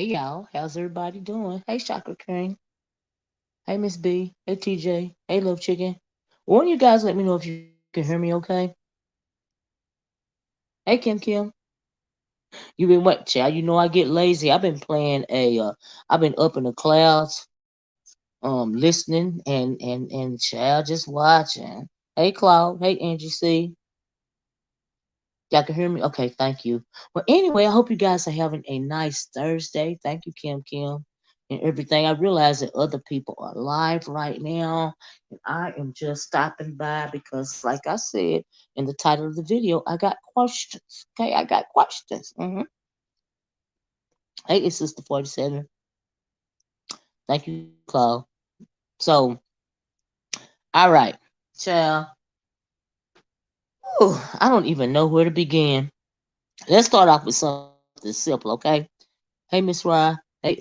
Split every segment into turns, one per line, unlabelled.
Hey y'all, how's everybody doing? Hey Chakra King. Hey Miss B. Hey TJ. Hey Love Chicken. Won't you guys let me know if you can hear me okay? Hey Kim. You been what, child? You know I get lazy. I've been playing I've been up in the clouds, listening and child just watching. Hey Claude. Hey Angie C. Y'all can hear me? Okay, thank you. Well, anyway, I hope you guys are having a nice Thursday. Thank you, Kim, and everything. I realize that other people are live right now, and I am just stopping by because, like I said in the title of the video, I got questions. Okay, I got questions. Hey, it's Sister 47. Thank you, Claude. So, all right, child. Whew, I don't even know where to begin. Let's start off with something simple, okay? Hey, Miss Rye. Hey,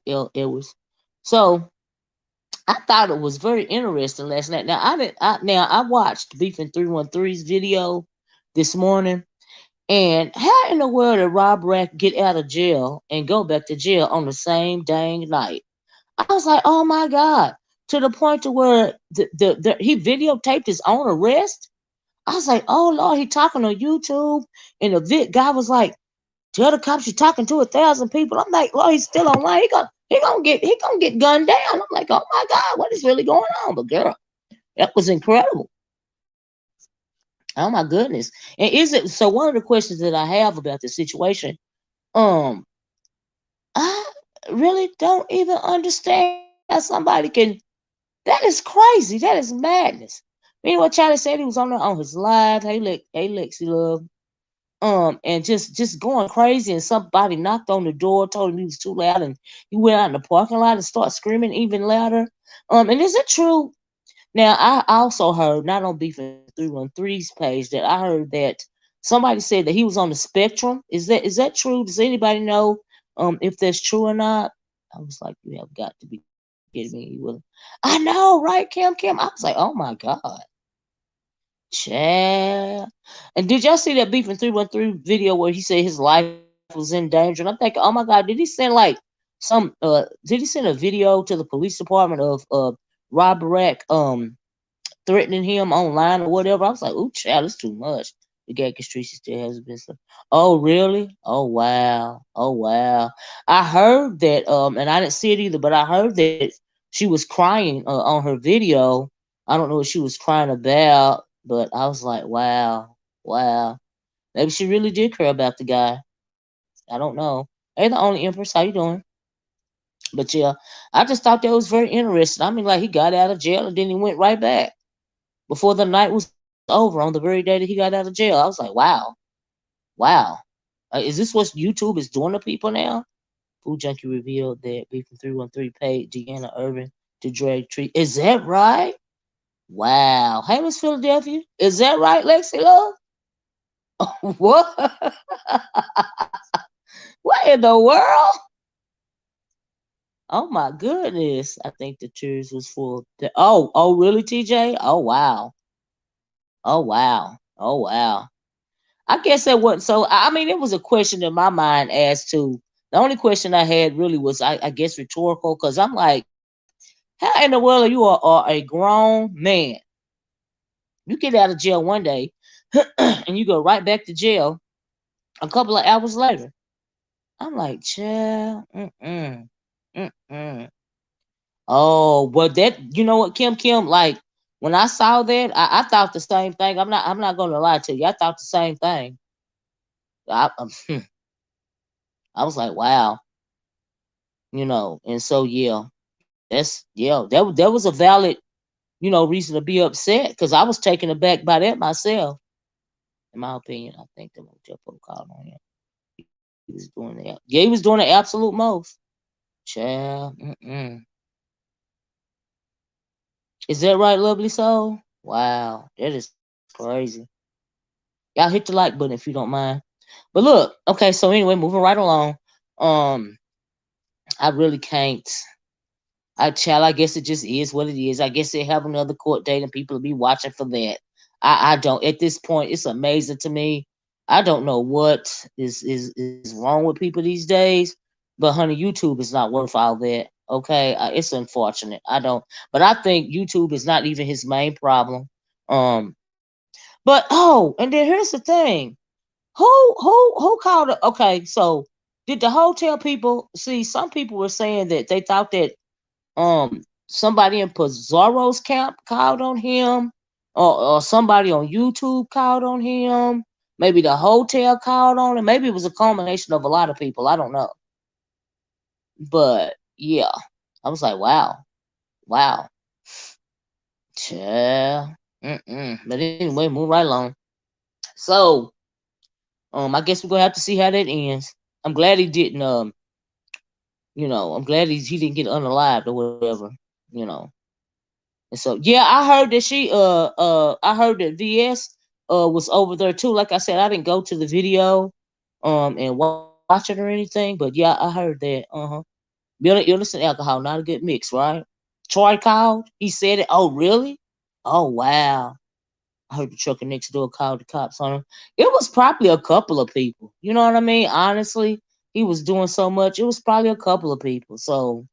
L. Edwards. So I thought it was very interesting last night. Now I watched Beef and 313's video this morning, and how in the world did Rob Rack get out of jail and go back to jail on the same dang night? I was like, oh my god, to the point to where he videotaped his own arrest. I was like, oh Lord, he talking on YouTube, and the guy was like, tell the cops you're talking to 1,000 people. I'm like, Lord, he's still online. He gonna get gunned down. I'm like, oh my God, what is really going on? But girl, that was incredible. Oh my goodness. And is it so? One of the questions that I have about the situation, um, I really don't even understand how somebody can. That is crazy. That is madness. Meanwhile, Charlie said he was on his live. Hey, Lexi Love. And just going crazy, and somebody knocked on the door, told him he was too loud, and he went out in the parking lot and started screaming even louder. And is it true? Now I also heard, not on Beef and 313's page, that I heard that somebody said that he was on the spectrum. Is that true? Does anybody know if that's true or not? I was like, you have got to be kidding me. You will. I know, right, Kim? I was like, oh my God. Chad. And did y'all see that Beef and 313 video where he said his life was in danger? And I'm thinking, oh my God, did he send a video to the police department of Rob Barack threatening him online or whatever? I was like, ooh, child, it's too much. The gag Tracy still hasn't been so. Oh really? Oh wow. Oh wow. I heard that and I didn't see it either, but I heard that she was crying on her video. I don't know what she was crying about, but I was like, wow, wow. Maybe she really did care about the guy. I don't know. Hey, the only Empress, how you doing? But yeah, I just thought that was very interesting. I mean, like he got out of jail and then he went right back before the night was over on the very day that he got out of jail. I was like, wow, wow. Is this what YouTube is doing to people now? Food Junkie revealed that Beef and 313 paid Deanna Irvin to drag tree. Is that right? Wow. Hey, Miss Philadelphia. Is that right, Lexi Love? What? What in the world? Oh my goodness. I think the tears was full. Oh, really, TJ? Oh wow. Oh wow. Oh wow. I guess that wasn't so. I mean, it was a question in my mind as to the only question I had really was, I guess, rhetorical, because I'm like, how in the world are a grown man? You get out of jail one day and you go right back to jail a couple of hours later. I'm like, child, mm-mm. Oh, but that, you know what, Kim, like when I saw that, I thought the same thing. I'm not gonna lie to you. I thought the same thing. I, I was like, wow, and so that was a valid, reason to be upset, because I was taken aback by that myself. In my opinion, I think the motel folk called on him. He was doing that. Yeah, he was doing the absolute most. Child, is that right, lovely soul? Wow, that is crazy. Y'all hit the like button if you don't mind. But look, okay, so anyway, moving right along. Um, I really can't. Child, I guess it just is what it is. I guess they have another court date and people will be watching for that. I don't. At this point, it's amazing to me. I don't know what is wrong with people these days. But honey, YouTube is not worth all that. Okay, it's unfortunate. I don't, but I think YouTube is not even his main problem. But oh, and then here's the thing: who called? Okay, so did the hotel people see? Some people were saying that they thought that somebody in Pizarro's camp called on him, or somebody on YouTube called on him. Maybe the hotel called on him. Maybe it was a combination of a lot of people. I don't know. But yeah, I was like, wow, wow, yeah. But anyway, move right along. So, I guess we're gonna have to see how that ends. I'm glad he didn't. I'm glad he didn't get unalived or whatever. You know. And so, yeah, I heard that I heard that VS was over there too. Like I said, I didn't go to the video, and watch it or anything, but yeah, I heard that. Illness and alcohol, not a good mix, right? Troy called. He said it. Oh, really? Oh, wow. I heard the trucker next door called the cops on him. It was probably a couple of people. You know what I mean? Honestly, he was doing so much. It was probably a couple of people. So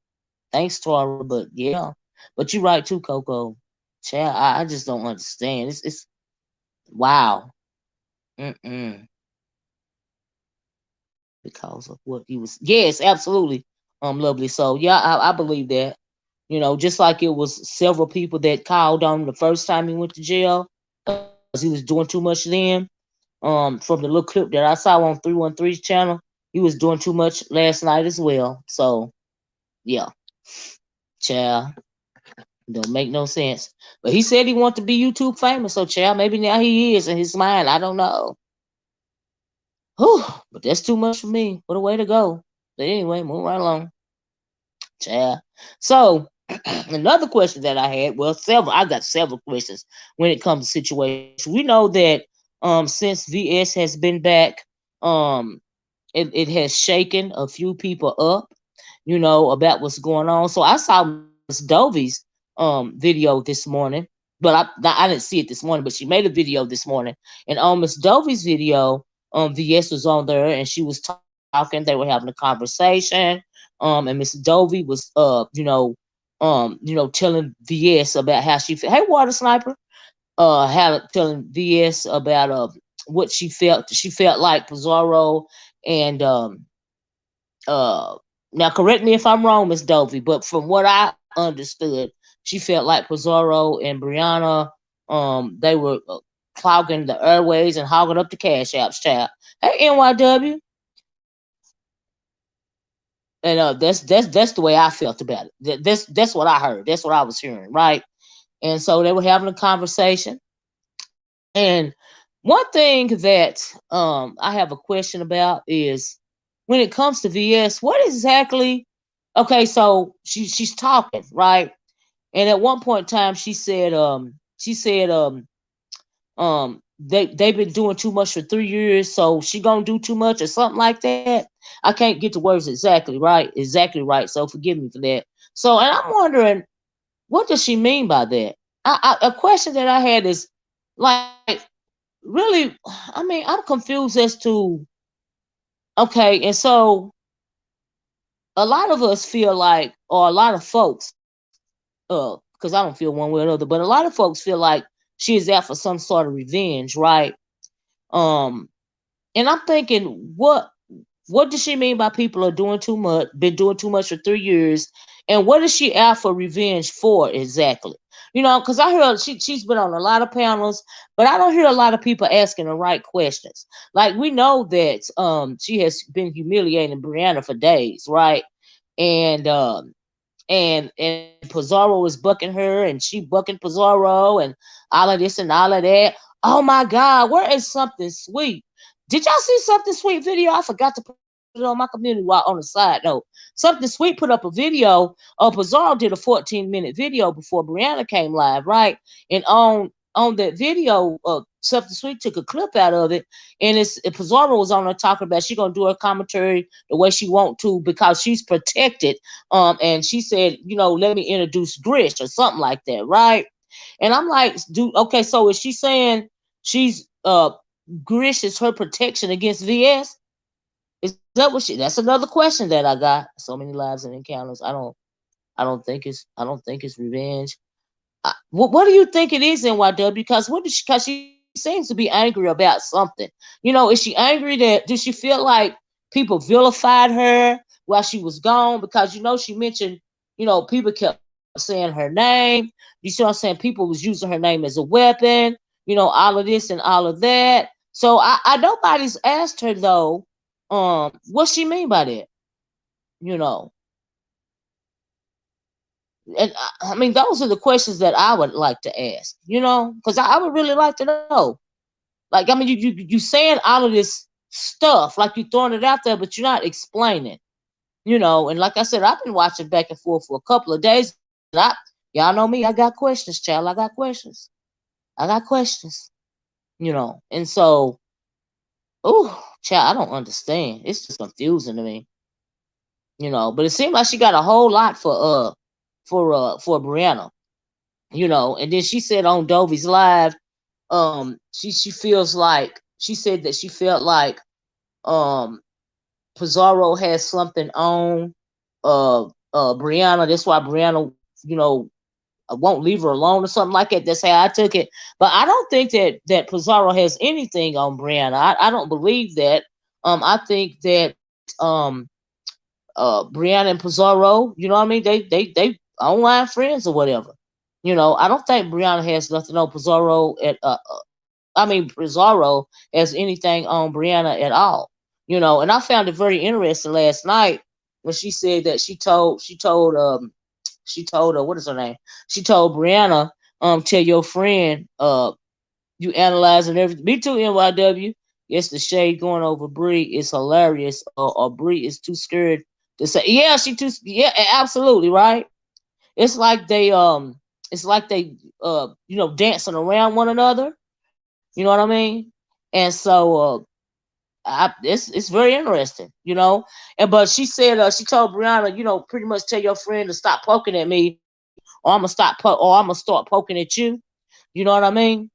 thanks, Troy. But yeah, but you're right too, Coco. Child, I just don't understand. It's wow. Mm-mm. Because of what he was. Yes, absolutely. Lovely. So yeah, I believe that. Just like it was several people that called on him the first time he went to jail because he was doing too much then. From the little clip that I saw on 313's channel, he was doing too much last night as well. So yeah, child, don't make no sense. But he said he wanted to be YouTube famous, so child, maybe now he is in his mind. I don't know. Whew, but that's too much for me. What a way to go. But anyway, move right along. Child. So another question that I had, well, I got several questions when it comes to situation. We know that since VS has been back, um it has shaken a few people up, about what's going on. So I saw Miss Dovey's video this morning, but I didn't see it this morning, but she made a video this morning. And on Miss Dovey's video, VS was on there and she was talking, they were having a conversation. And Miss Dovey was telling VS about how she felt. Hey, Water Sniper, telling VS about what she felt. She felt like Pizarro and uh now correct me if I'm wrong, Miss Dovey, but from what I understood, she felt like Pizarro and Brianna, they were clogging the airways and hogging up the cash apps, child. Hey, NYW. And that's the way I felt about it. That's what I heard. That's what I was hearing, right? And so they were having a conversation. And one thing that I have a question about is when it comes to VS, what exactly? Okay, so she's talking, right? And at one point in time, they've been doing too much for 3 years, so she gonna do too much or something like that. I can't get the words exactly right, so forgive me for that. So, and I'm wondering, what does she mean by that? A question that I had is, like, really, I mean, I'm confused as to, okay, and so a lot of us feel like, or a lot of folks, because I don't feel one way or another, but a lot of folks feel like she is out for some sort of revenge, right? Um, and I'm thinking, what does she mean by people are doing too much, been doing too much for 3 years, and what is she out for revenge for exactly? Because I heard she's been on a lot of panels, but I don't hear a lot of people asking the right questions. Like, we know that she has been humiliating Brianna for days, right? And and Pizarro is bucking her, and she bucking Pizarro, and all of this and all of that. Oh my God, where is something sweet? Did y'all see something sweet video? I forgot to put it on my community while on the side note. Something sweet put up a video. Pizarro did a 14-minute video before Brianna came live, right? And on that video, something sweet took a clip out of it, and Pizarro was on there talking about she gonna do her commentary the way she want to because she's protected. And she said, let me introduce Grish or something like that, right? And I'm like, okay, so is she saying she's Grish is her protection against VS? Is that what she's saying? that what she? That's another question that I got. So many lives and encounters. I don't think it's revenge. What do you think it is, NYW? Because she seems to be angry about something. Is she angry that does she feel like people vilified her while she was gone? Because she mentioned, people kept saying her name. You see what I'm saying? People was using her name as a weapon. All of this and all of that. So I nobody's asked her though, what she mean by that? You know, and I mean, those are the questions that I would like to ask, because I would really like to know. Like, I mean, you saying all of this stuff, like you throwing it out there, but you're not explaining, And like I said, I've been watching back and forth for a couple of days, and y'all know me, I got questions, child. I got questions. I got questions, And so, oh, child, I don't understand. It's just confusing to me, But it seemed like she got a whole lot for Brianna, And then she said on Dovey's live, she feels like she said that she felt like um Pizarro has something on Brianna. That's why Brianna, you know, won't leave her alone or something like that. That's how I took it. But I don't think that Pizarro has anything on Brianna. I don't believe that. I think that Brianna and Pizarro, you know what I mean? They online friends or whatever. I don't think Brianna has nothing on Pizarro I mean, Pizarro has anything on Brianna at all. And I found it very interesting last night when she said that she told what is her name? She told Brianna, tell your friend, you analyzing everything. Me too, NYW. Yes, the shade going over Bree is hilarious, or Bree is too scared to say. Yeah, yeah, absolutely right. It's like they dancing around one another. You know what I mean? And so it's very interesting, but she said she told Brianna, pretty much tell your friend to stop poking at me, or I'm gonna start poking at you. You know what I mean?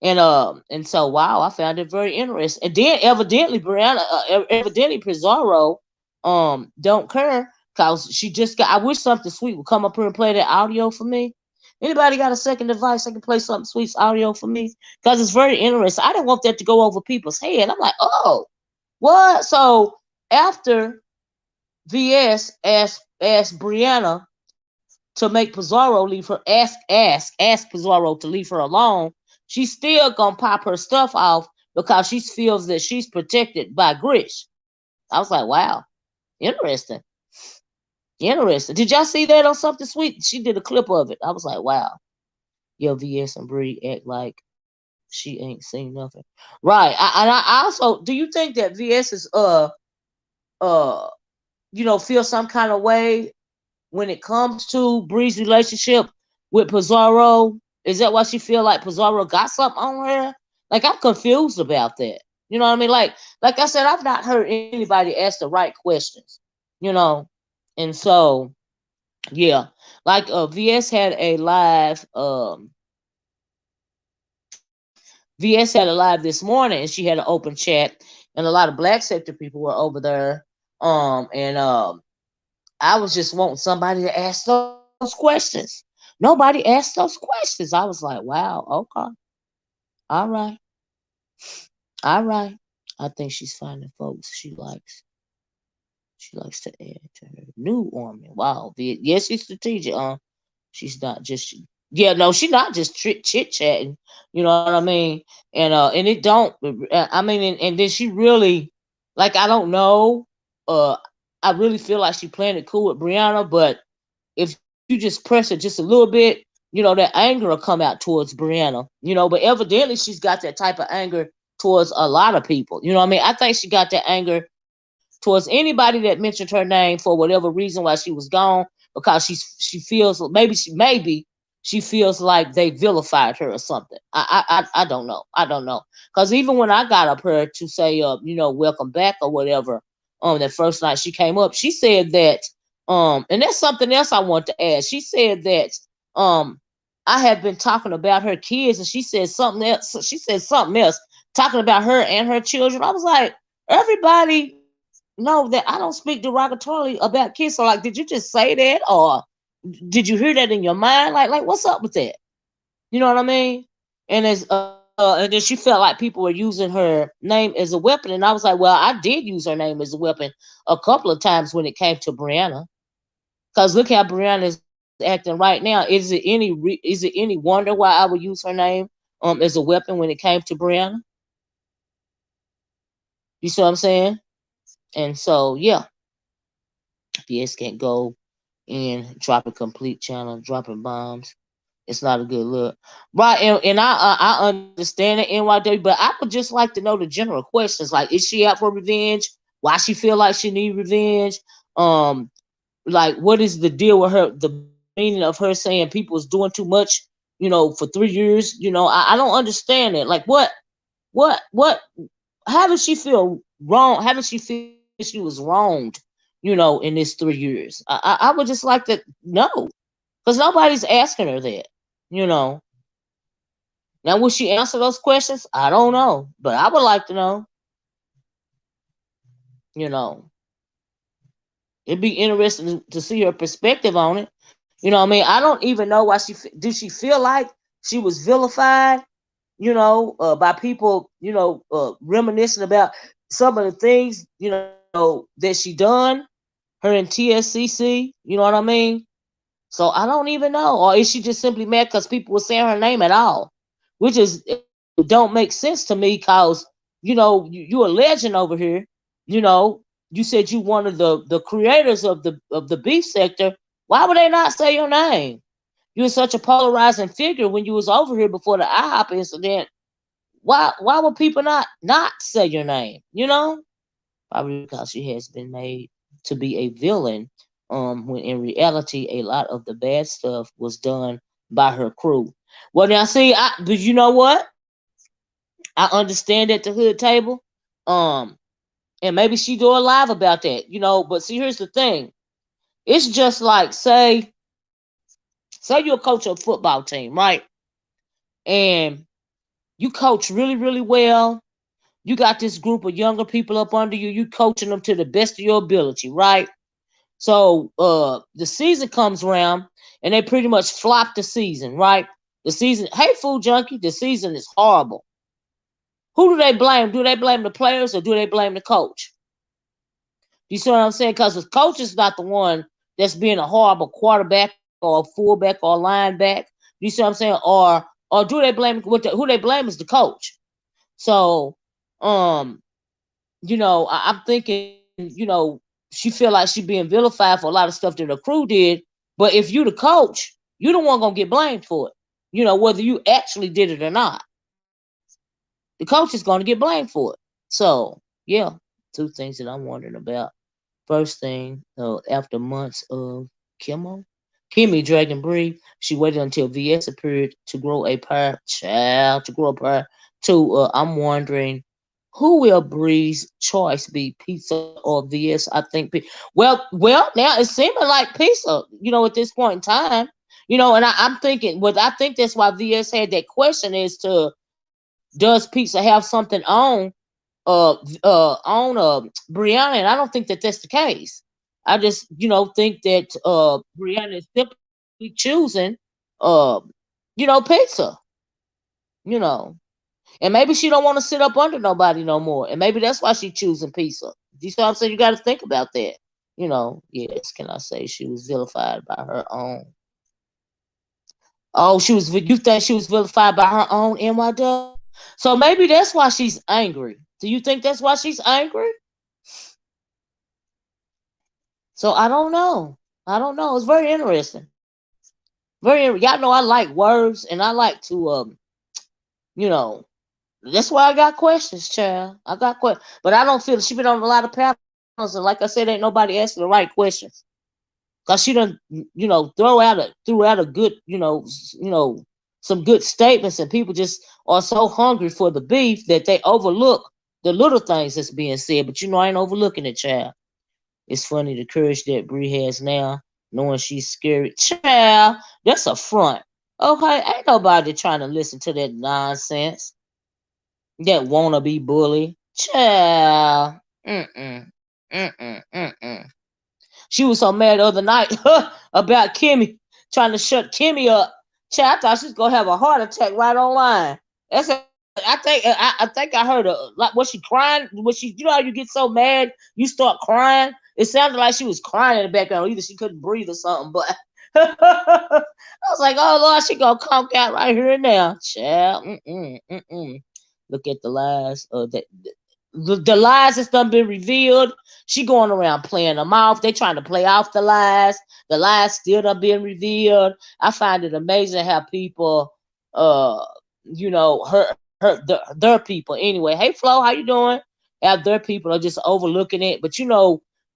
And so wow, I found it very interesting. And then evidently Brianna, evidently Pizarro, don't care because she just got. I wish something sweet would come up here and play that audio for me. Anybody got a second device that can play something sweet audio for me? Because it's very interesting. I didn't want that to go over people's head. I'm like, oh, what? So after VS asked Brianna to make Pizarro leave her, ask Pizarro to leave her alone, she's still gonna pop her stuff off because she feels that she's protected by Grish. I was like, wow, interesting. Interesting. Did y'all see that on Something Sweet? She did a clip of it. I was like, wow. Yo, VS and Bree act like she ain't seen nothing. Right. I also, do you think that VS is uh feel some kind of way when it comes to Bree's relationship with Pizarro? Is that why she feel like Pizarro got something on her? Like, I'm confused about that. You know what I mean? Like I said, I've not heard anybody ask the right questions. You know, and so yeah, like VS had a live. VS had a live this morning, and she had an open chat, and a lot of Black sector people were over there. And I was just wanting somebody to ask those questions. Nobody asked those questions. I was like, wow, okay, all right, all right. I think she's finding folks she likes to add to her new army. Wow, yes, she's strategic. She's not just yeah, no, she's not just chit chatting. You know what I mean? And it don't. I mean, and then she really, like, I don't know. Uh, I really feel like she playing it cool with Brianna, but if you just press it just a little bit, that anger will come out towards Brianna. But evidently she's got that type of anger towards a lot of people. You know what I mean? I think she got that anger towards anybody that mentioned her name for whatever reason while she was gone, because she feels she feels like they vilified her or something. I don't know. I don't know. Because even when I got up here to say welcome back or whatever, that first night she came up, she said that and that's something else I want to add. She said that um I have been talking about her kids, and she said something else. She said something else talking about her and her children. I was like, everybody no, that I don't speak derogatorily about kids. So like, did you just say that, or did you hear that in your mind? Like what's up with that? You know what I mean? And and then she felt like people were using her name as a weapon, and I was like, well, I did use her name as a weapon a couple of times when it came to Brianna. Cause look how Brianna is acting right now. Is it any wonder why I would use her name as a weapon when it came to Brianna? You see what I'm saying? And so yeah, PS can't go and drop a complete channel, dropping bombs. It's not a good look, right? And I understand it, NYW, but I would just like to know the general questions. Like, is she out for revenge? Why she feel like she need revenge? Um, like, what is the deal with her? The meaning of her saying people was doing too much, for 3 years. I don't understand it. Like, what? How does she feel wrong? How does she feel she was wronged? In this 3 years. I would just like to know, because nobody's asking her that. You know. Now, will she answer those questions? I don't know, but I would like to know. You know, it'd be interesting to see her perspective on it. You know what I mean? I don't even know why did she feel like she was vilified, by people, reminiscing about some of the things, that she done, her in TSCC, you know what I mean? So I don't even know. Or is she just simply mad because people were saying her name at all? Which is don't make sense to me, because, you're a legend over here. You know, you said you one of the creators of the beef sector. Why would they not say your name? You were such a polarizing figure when you was over here before the IHOP incident. Why would people not say your name? Probably because she has been made to be a villain, when in reality a lot of the bad stuff was done by her crew. Well, now see, but you know what? I understand at the hood table, um, and maybe she do a live about that, But see, here's the thing: it's just like, say you're a coach of a football team, right? And you coach really, really well. You got this group of younger people up under you. You coaching them to the best of your ability, right? So the season comes around and they pretty much flop the season, right? The season, hey, food junkie, the season is horrible. Who do they blame? Do they blame the players or do they blame the coach? You see what I'm saying? Because the coach is not the one that's being a horrible quarterback or fullback or lineback. You see what I'm saying? Or do they blame who they blame is the coach? So, um, I'm thinking, she feel like she being vilified for a lot of stuff that the crew did. But if you the coach, you the one gonna get blamed for it. Whether you actually did it or not, the coach is gonna get blamed for it. So yeah, two things that I'm wondering about. First thing, after months of chemo, Kimmy Dragon Breed, she waited until VS appeared to grow a pair, child, to grow a pair. Two, I'm wondering, who will Bree's choice be, pizza or VS? I think, well, now it's seeming like pizza, at this point in time, and I'm thinking, I think that's why VS had that question as to, does pizza have something on Brianna, and I don't think that that's the case. I just think that Brianna is simply choosing uh pizza, you know. And maybe she don't want to sit up under nobody no more. And maybe that's why she choosing pizza. You see what I'm saying? You got to think about that. Yes, can I say she was vilified by her own? Oh, you think she was vilified by her own NYW? So maybe that's why she's angry. Do you think that's why she's angry? So I don't know. I don't know. It's very interesting. Y'all know I like words and I like to you know, that's why I got questions, child. I got questions. But I don't feel she been on a lot of panels, and like I said, ain't nobody asking the right questions. Cause she done, threw out a good, some good statements, and people just are so hungry for the beef that they overlook the little things that's being said. But I ain't overlooking it, child. It's funny the courage that Bree has now, knowing she's scary. Child, that's a front. Okay, ain't nobody trying to listen to that nonsense. That wannabe bully. Child. Mm-mm. She was so mad the other night about Kimmy trying to shut Kimmy up. Child, I thought she was gonna have a heart attack right online. That's I think I heard her like, was she crying? Was she, you know how you get so mad you start crying? It sounded like she was crying in the background. Either she couldn't breathe or something. But I was like, oh Lord, she gonna conk out right here and now. Child, look at the lies. The lies that's done been revealed. She going around playing them off. They trying to play off the lies. The lies still done been revealed. I find it amazing how people, their people anyway. Hey Flo, how you doing? Have their people are just overlooking it. But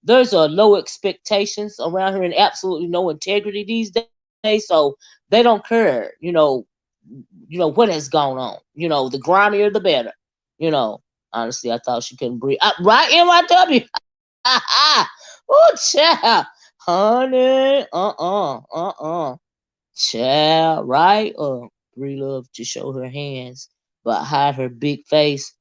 there's a low expectations around here and absolutely no integrity these days. So they don't care. What has gone on. The grimier the better. You know. Honestly, I thought she couldn't breathe. Right, NYW. Oh, child. Honey. Child, right? Bree love to show her hands, but hide her big face.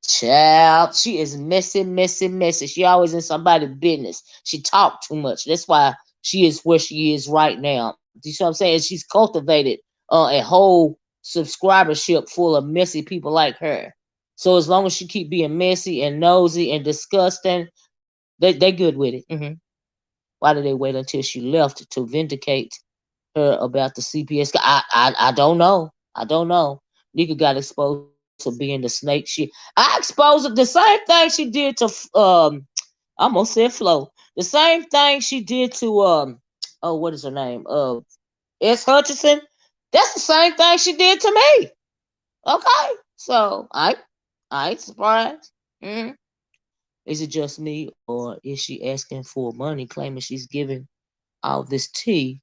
Child, she is messy, messy, messy. She always in somebody's business. She talk too much. That's why she is where she is right now. You see what I'm saying? She's cultivated a whole subscribership full of messy people like her. So as long as she keep being messy and nosy and disgusting, they good with it. Why did they wait until she left to vindicate her about the CPS? I don't know. I don't know. Nika got exposed for being the snake. I exposed the same thing she did to I almost said Flo. The same thing she did to what is her name? S. Hutchinson. That's the same thing she did to me. Okay. So I ain't surprised. Is it just me, or is she asking for money, claiming she's giving all this tea?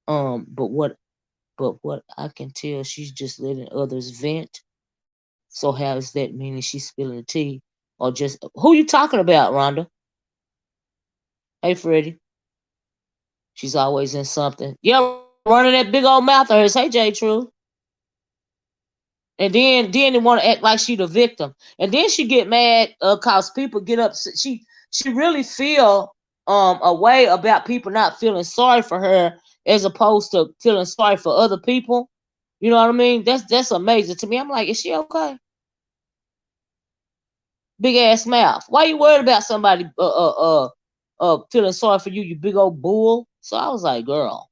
But what I can tell, she's just letting others vent. So how is that meaning she's spilling the tea, or just who you talking about, Rhonda? Hey, Freddie. She's always in something. Yeah, running that big old mouth of hers. Hey, J. True. And then they want to act like she the victim, and then she get mad cause people get up. She really feel a way about people not feeling sorry for her as opposed to feeling sorry for other people. You know what I mean? That's amazing to me. I'm like, is she okay? Big ass mouth. Why you worried about somebody feeling sorry for you? You big old bull. So I was like, girl,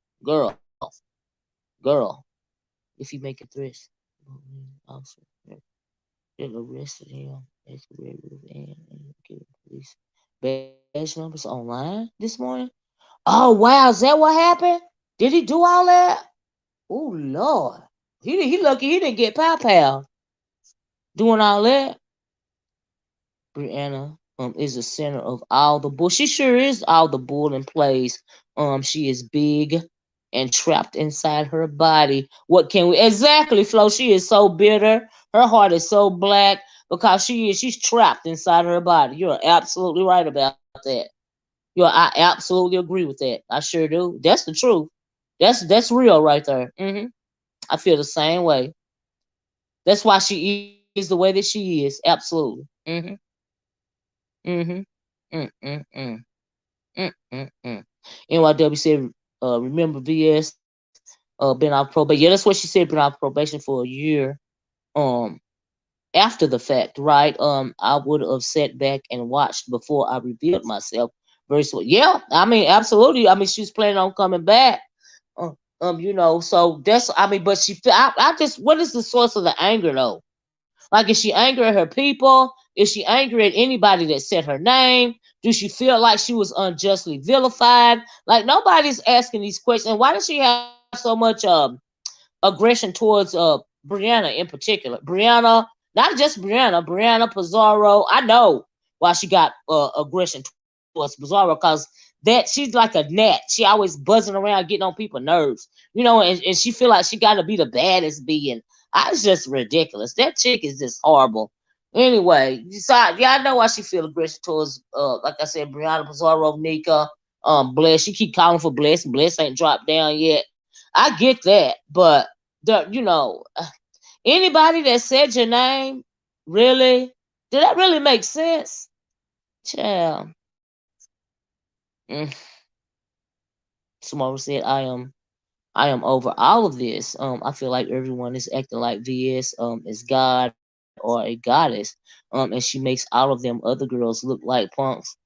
if you make it threats, officer. They arrested him as a regular and give police badge numbers online this morning. Oh wow, is that what happened? Did he do all that? Oh Lord, he lucky he didn't get pow doing all that. Brianna is the center of all the bull. She sure is all the bull in plays. She is big and trapped inside her body. What can we exactly, Flo? She is so bitter. Her heart is so black because she's trapped inside her body. You're absolutely right about that. I absolutely agree with that. I sure do. That's the truth. That's real right there. I feel the same way. That's why she is the way that she is. Absolutely. Mm-hmm. Mm-mm-mm. Mm-mm-mm. NYW said, remember VS been off probation. Yeah, that's what she said, been off probation for a year. Um, After the fact, right? I would have sat back and watched before I revealed myself. Yeah, I mean, absolutely. I mean, she's planning on coming back. So that's, I mean, but I just, what is the source of the anger though? Like, is she angry at her people? Is she angry at anybody that said her name? Do she feel like she was unjustly vilified? Like, nobody's asking these questions. Why does she have so much aggression towards Brianna in particular? Brianna, not just Brianna Pizarro. I know why she got aggression towards Pizarro, because that she's like a gnat. She always buzzing around, getting on people's nerves. And she feel like she got to be the baddest being. It's just ridiculous. That chick is just horrible. Anyway, so yeah, I know why she feel aggression towards, like I said, Brianna Pizarro, Nika, Bless. She keep calling for Bless. Bless ain't dropped down yet. I get that, but anybody that said your name, really, did that really make sense, child? Mm. Tomorrow said, I am over all of this. I feel like everyone is acting like VS is God or a goddess. And she makes all of them other girls look like punks.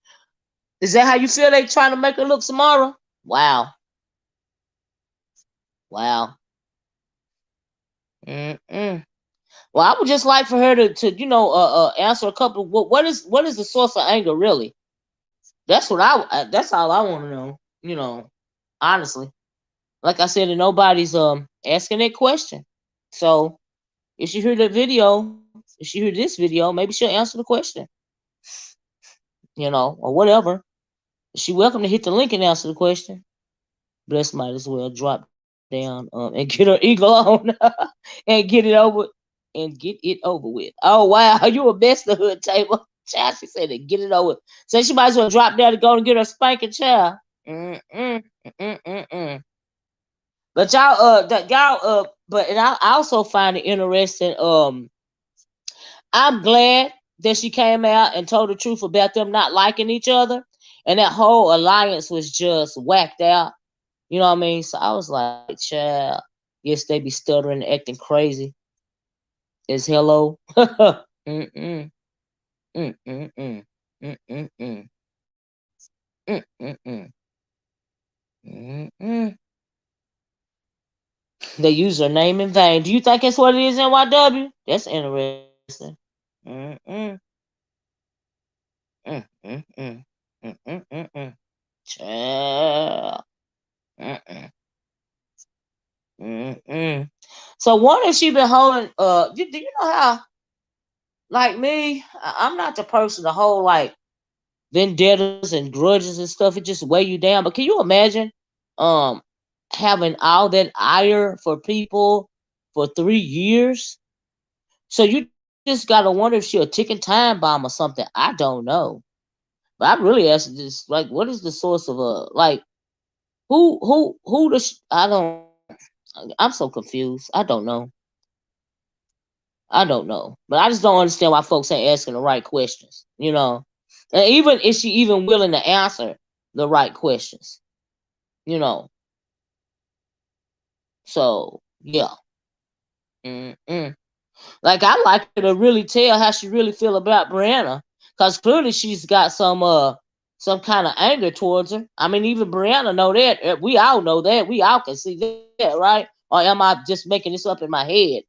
Is that how you feel they trying to make her look tomorrow? Wow. Wow. Mm-mm. Well, I would just like for her to answer a couple. What is the source of anger really? That's all I want to know. Honestly, like I said, and nobody's asking that question. So if she heard that video, if she heard this video, maybe she'll answer the question, or whatever. She welcome to hit the link and answer the question. Bless might as well drop down and get her eagle on and get it over with. Oh wow, you a mess the hood table. Child, she said to get it over with. So she might as well drop down to go and get her spanking child. Mm-mm, mm-mm. But but and I also find it interesting. I'm glad that she came out and told the truth about them not liking each other, and that whole alliance was just whacked out. You know what I mean? So I was like, child, yes, they be stuttering, and acting crazy. Is hello. Mm-mm, mm-mm-mm, mm-mm-mm, mm-mm-mm, mm-mm. They use her name in vain. Do you think that's what it is, NYW? That's interesting. Mm-mm, mm-mm-mm, mm-mm-mm. Child. Mm-mm, mm-mm. So one has she been holding? Do you know how? Like me, I'm not the person to hold like vendettas and grudges and stuff. It just weigh you down. But can you imagine, um, having all that ire for people for 3 years? So you just gotta wonder if she a ticking time bomb or something. I don't know. But I really asked this, like, what is the source of like, who the I don't. I'm so confused. I don't know. I don't know. But I just don't understand why folks ain't asking the right questions. And even is she even willing to answer the right questions? You know. So yeah. Mm-mm. Like I like her to really tell how she really feel about Brianna, cause clearly she's got some kind of anger towards her. I mean, even Brianna know that. We all know that. We all can see that, right? Or am I just making this up in my head?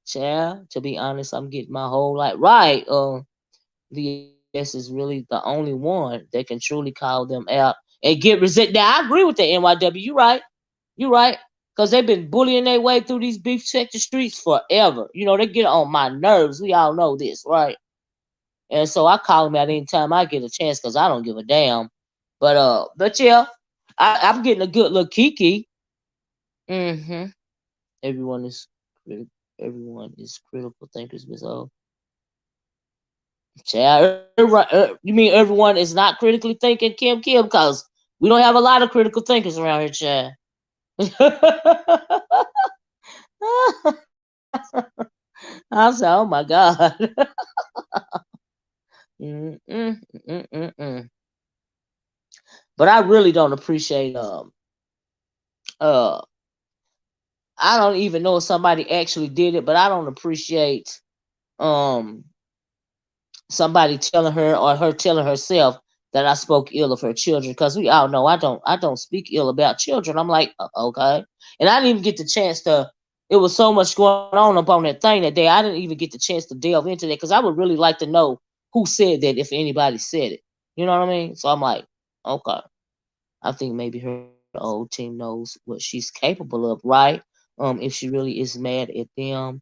Child, to be honest, I'm getting my whole life right. VS is really the only one that can truly call them out and get resent. Now I agree with the NYW. You right. You right. Because they've been bullying their way through these beef sector streets forever. They get on my nerves. We all know this, right? And so I call them out anytime I get a chance because I don't give a damn. But yeah, I'm getting a good little kiki. Mm-hmm. Everyone is critical. Everyone is critical thinkers, Miss O. Child, you mean everyone is not critically thinking, Kim? Because we don't have a lot of critical thinkers around here, child. I said, oh my God. Mm-mm, mm-mm-mm. But I really don't appreciate uh I don't even know if somebody actually did it, but I don't appreciate um somebody telling her or her telling herself that I spoke ill of her children, because we all know I don't speak ill about children. I'm like, okay. And I didn't even get the chance to. It was so much going on up on that thing that day. I didn't even get the chance to delve into that, because I would really like to know who said that, if anybody said it. You know what I mean? So I'm like, okay. I think maybe her old team knows what she's capable of, right? If she really is mad at them,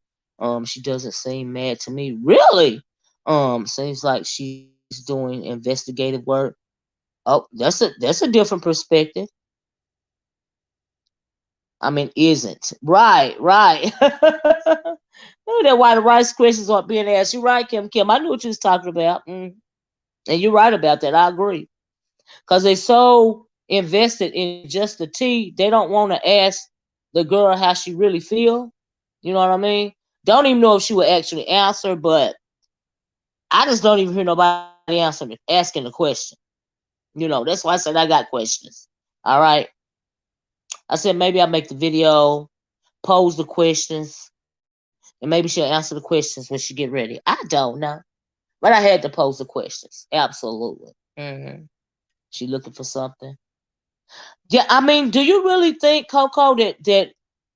she doesn't seem mad to me. Really, seems like she's doing investigative work. Oh, that's a different perspective. I mean, isn't right, right. That's why the right questions aren't being asked. You're right, Kim. I knew what you was talking about, and you're right about that. I agree, because they're so invested in just the tea, they don't want to ask the girl how she really feel. You know what I mean? Don't even know if she would actually answer, but I just don't even hear nobody asking the question. That's why I said I got questions. All right. I said maybe I'll make the video, pose the questions, and maybe she'll answer the questions when she get ready. I don't know. But I had to pose the questions. Absolutely. She looking for something. Yeah, I mean, do you really think, Coco,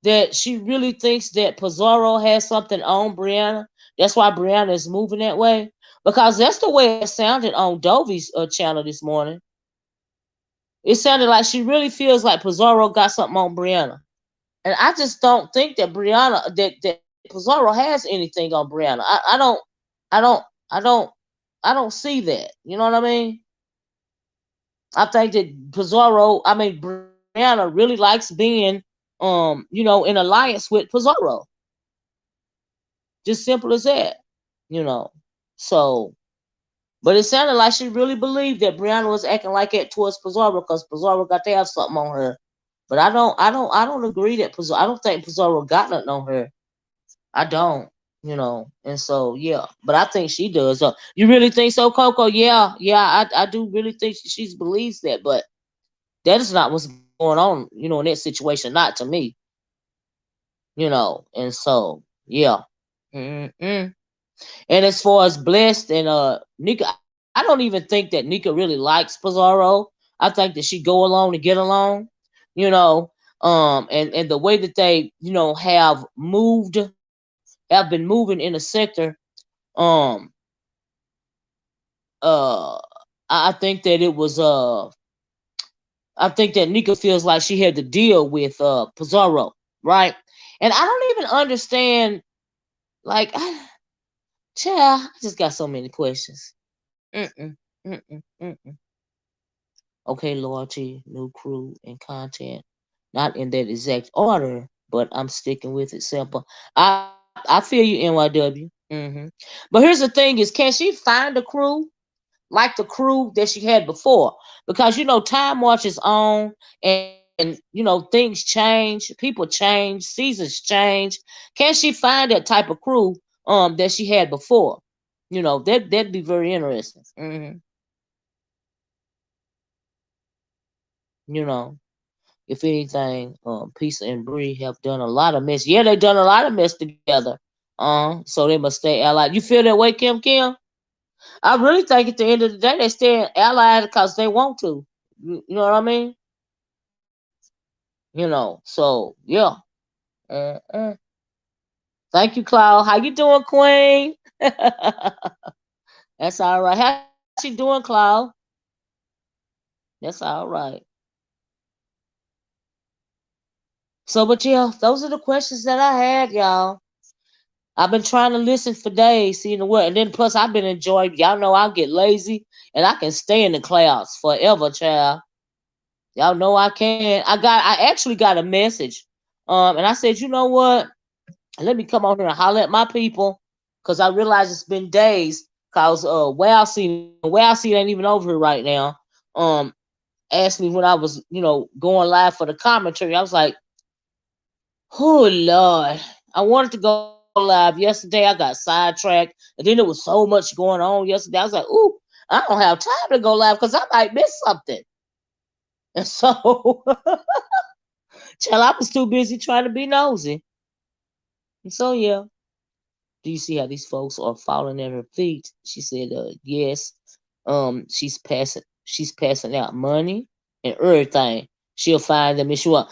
that she really thinks that Pizarro has something on Brianna? That's why Brianna is moving that way? Because that's the way it sounded on Dovey's channel this morning. It sounded like she really feels like Pizarro got something on Brianna. And I just don't think that that Pizarro has anything on Brianna. I don't I don't I don't see that. You know what I mean? I think that Brianna really likes being in alliance with Pizarro. Just simple as that. You know. So but it sounded like she really believed that Brianna was acting like that towards Pizarro because Pizarro got to have something on her. But I don't agree that Pizarro. I don't think Pizarro got nothing on her. I don't. And so yeah, but I think she does. You really think so, Coco? Yeah, I do really think she believes that, but that is not what's going on, in that situation. Not to me, And so yeah. Mm-mm. And as far as Blessed and Nika, I don't even think that Nika really likes Pizarro. I think that she go along to get along, you know. And the way that they, have been moving in the sector, um, uh, I think that it was I think that Nika feels like she had to deal with Pizarro, right? And I don't even understand, like, child, I just got so many questions. Mm-mm, mm-mm, mm-mm. Okay, loyalty, new crew, and content. Not in that exact order, but I'm sticking with it simple. I feel you, NYW. But here's the thing: is can she find a crew like the crew that she had before? Because time marches on, and things change, people change, seasons change. Can she find that type of crew that she had before? That'd be very interesting. You know. If anything, Pisa and Bree have done a lot of mess. Yeah, they done a lot of mess together. So they must stay allied. You feel that way, Kim Kim? I really think at the end of the day they stay allied because they want to. You know what I mean? So yeah. Uh-uh. Thank you, Cloud. How you doing, Queen? That's all right. How's she doing, Cloud? That's all right. So, but yeah, those are the questions that I had, y'all. I've been trying to listen for days, seeing the word, and then plus I've been enjoying. Y'all know I'll get lazy, and I can stay in the clouds forever, child. Y'all know I can. I actually got a message, and I said, you know what? Let me come on here and holler at my people, cause I realize it's been days. Cause Wow Seed ain't even over here right now. Um, asked me when I was, going live for the commentary. I was like, oh Lord, I wanted to go live yesterday. I got sidetracked, and then there was so much going on yesterday. I was like, ooh, I don't have time to go live because I might miss something. And so, child, I was too busy trying to be nosy. And so, yeah. Do you see how these folks are falling at her feet? She said, yes. She's passing out money and everything. She'll find them if she want.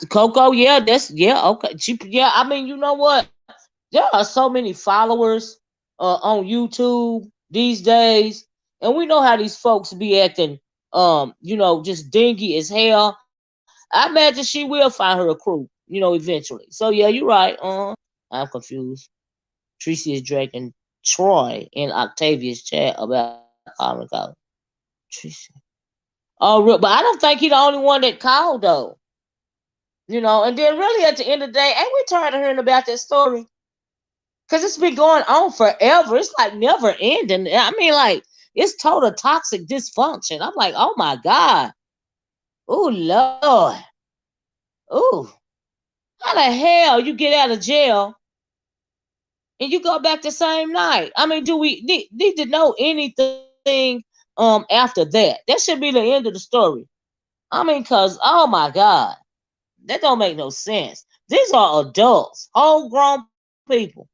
Coco, yeah, okay. I mean, you know what? There are so many followers on YouTube these days, and we know how these folks be acting. Just dingy as hell. I imagine she will find her a crew. Eventually. So yeah, you're right. I'm confused. Tracy is dragging Troy in Octavia's chat about calling out. Tracy. Oh, but I don't think he's the only one that called though. And then really at the end of the day, ain't we tired of hearing about that story? Because it's been going on forever. It's like never ending. I mean, like, it's total toxic dysfunction. I'm like, oh my God. Oh Lord. Oh. How the hell you get out of jail and you go back the same night? I mean, do we need to know anything after that. That should be the end of the story. I mean, cause oh my God, that don't make no sense. These are adults, whole grown people.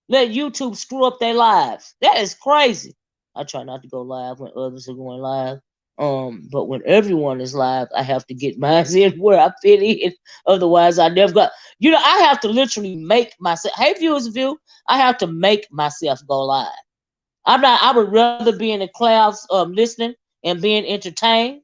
Let YouTube screw up their lives. That is crazy. I try not to go live when others are going live. But when everyone is live, I have to get mine in where I fit in. Otherwise, I never got. I have to literally make myself. Hey, viewers, view. I have to make myself go live. I'm not. I would rather be in the clouds, listening and being entertained.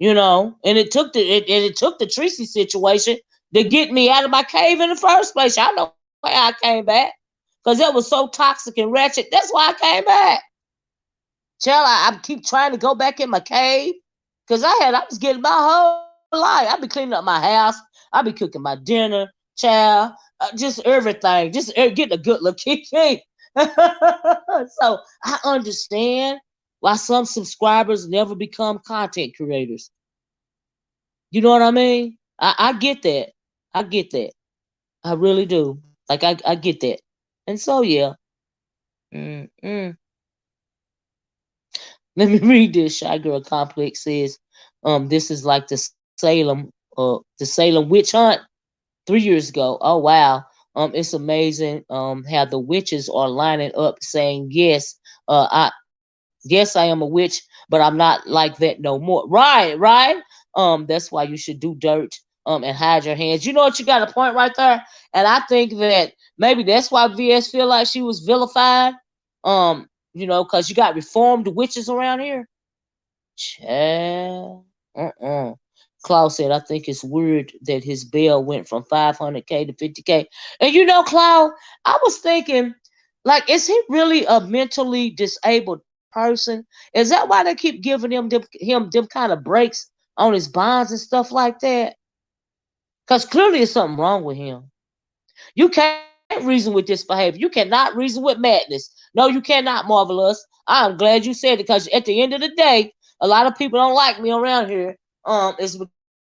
And it took the Tracy situation to get me out of my cave in the first place. I know why I came back. Because it was so toxic and ratchet. That's why I came back. Child, I keep trying to go back in my cave. Because I was getting my whole life. I be cleaning up my house. I be cooking my dinner. Child, just everything. Just getting a good look. So I understand why some subscribers never become content creators. You know what I mean? I get that. I get that. I really do. Like I get that. And so yeah. Mm-mm. Let me read this. Shy Girl Complex says, this is like the Salem witch hunt 3 years ago. Oh wow. It's amazing how the witches are lining up saying yes. Yes, I am a witch, but I'm not like that no more. Right. That's why you should do dirt and hide your hands. You know what? You got a point right there. And I think that maybe that's why VS feel like she was vilified. Because you got reformed witches around here. Child. Claude said, I think it's weird that his bail went from 500K to 50K. And Claude, I was thinking, like, is he really a mentally disabled person? Is that why they keep giving him them kind of breaks on his bonds and stuff like that? Because clearly there's something wrong with him. You can't reason with this behavior. You cannot reason with madness. No, you cannot, Marvelous. I'm glad you said it because at the end of the day, a lot of people don't like me around here. It's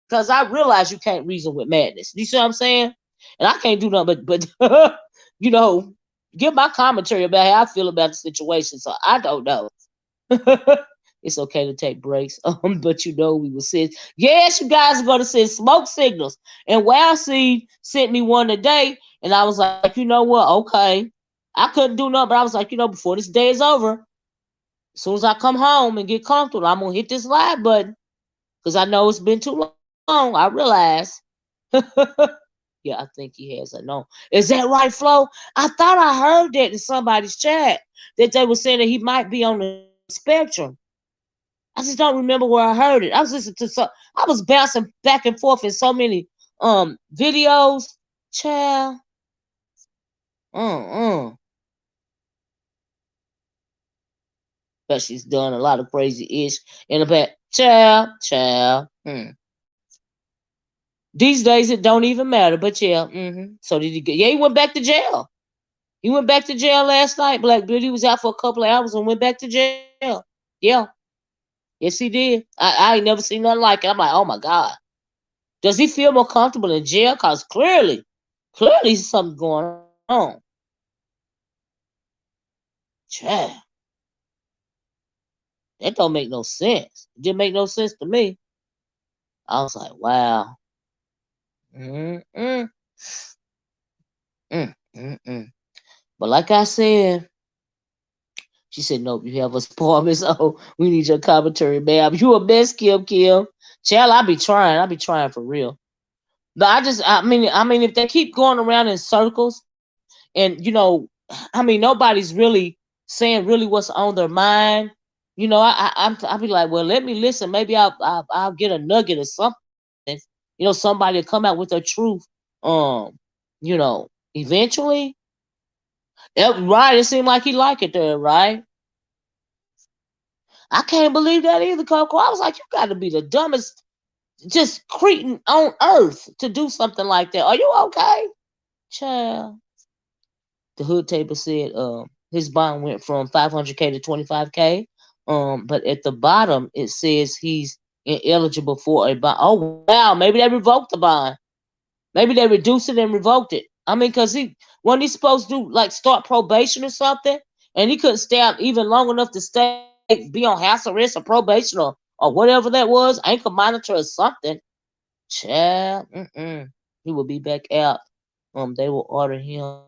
because I realize you can't reason with madness. You see what I'm saying? And I can't do nothing but you know, give my commentary about how I feel about the situation. So I don't know. It's okay to take breaks. But we will send. Yes, you guys are gonna send smoke signals. And Wow Seed sent me one today, and I was like, you know what? Okay. I couldn't do nothing, but I was like, before this day is over, as soon as I come home and get comfortable, I'm gonna hit this live button. Because I know it's been too long. I realize. Yeah, I think he has. I know. Is that right, Flo? I thought I heard that in somebody's chat that they were saying that he might be on the spectrum. I just don't remember where I heard it. I was listening to I was bouncing back and forth in so many videos. Child. Uh. But she's done a lot of crazy ish in the back. Child. These days it don't even matter, but yeah. So did he get? Yeah, he went back to jail. He went back to jail last night. Black Beauty was out for a couple of hours and went back to jail. Yeah. Yes, he did. I ain't never seen nothing like it. I'm like, oh my God. Does he feel more comfortable in jail? Cause clearly something going on. Child. That don't make no sense. It didn't make no sense to me. I was like, wow. Mm-mm. Mm-mm. But like I said, she said, nope, you have a apartment, so we need your commentary, ma'am. You a mess, Kim. Child, I be trying for real. But I mean, if they keep going around in circles, and nobody's really saying really what's on their mind. I'll be like, well, let me listen. Maybe I'll get a nugget or something. Somebody will come out with their truth. Um, eventually. Right, it seemed like he liked it there, right? I can't believe that either, Coco. I was like, you got to be the dumbest, just cretin on earth to do something like that. Are you okay, child? The hood table said his bond went from 500K to 25K. But at the bottom it says he's ineligible for a bond. Oh wow, maybe they revoked the bond. Maybe they reduced it and revoked it. I mean, cause when he's supposed to do like start probation or something, and he couldn't stay out even long enough to stay be on house arrest or probation or whatever that was, ankle monitor or something. Child, he will be back out. They will order him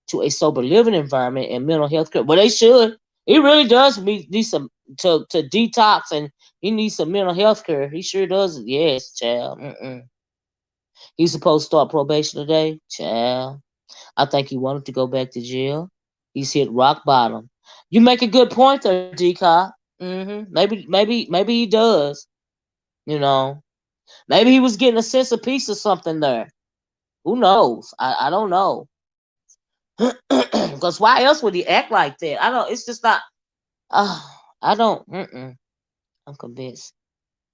to a sober living environment and mental health care. Well, they should. He really does need some to detox, and he needs some mental health care. He sure does. Yes, child. He's supposed to start probation today, child. I think he wanted to go back to jail. He's hit rock bottom. You make a good point there, Decop. Maybe he does. You know, maybe he was getting a sense of peace or something there. Who knows? I don't know. Because why else would he act like that? I don't. It's just not. I don't. I'm convinced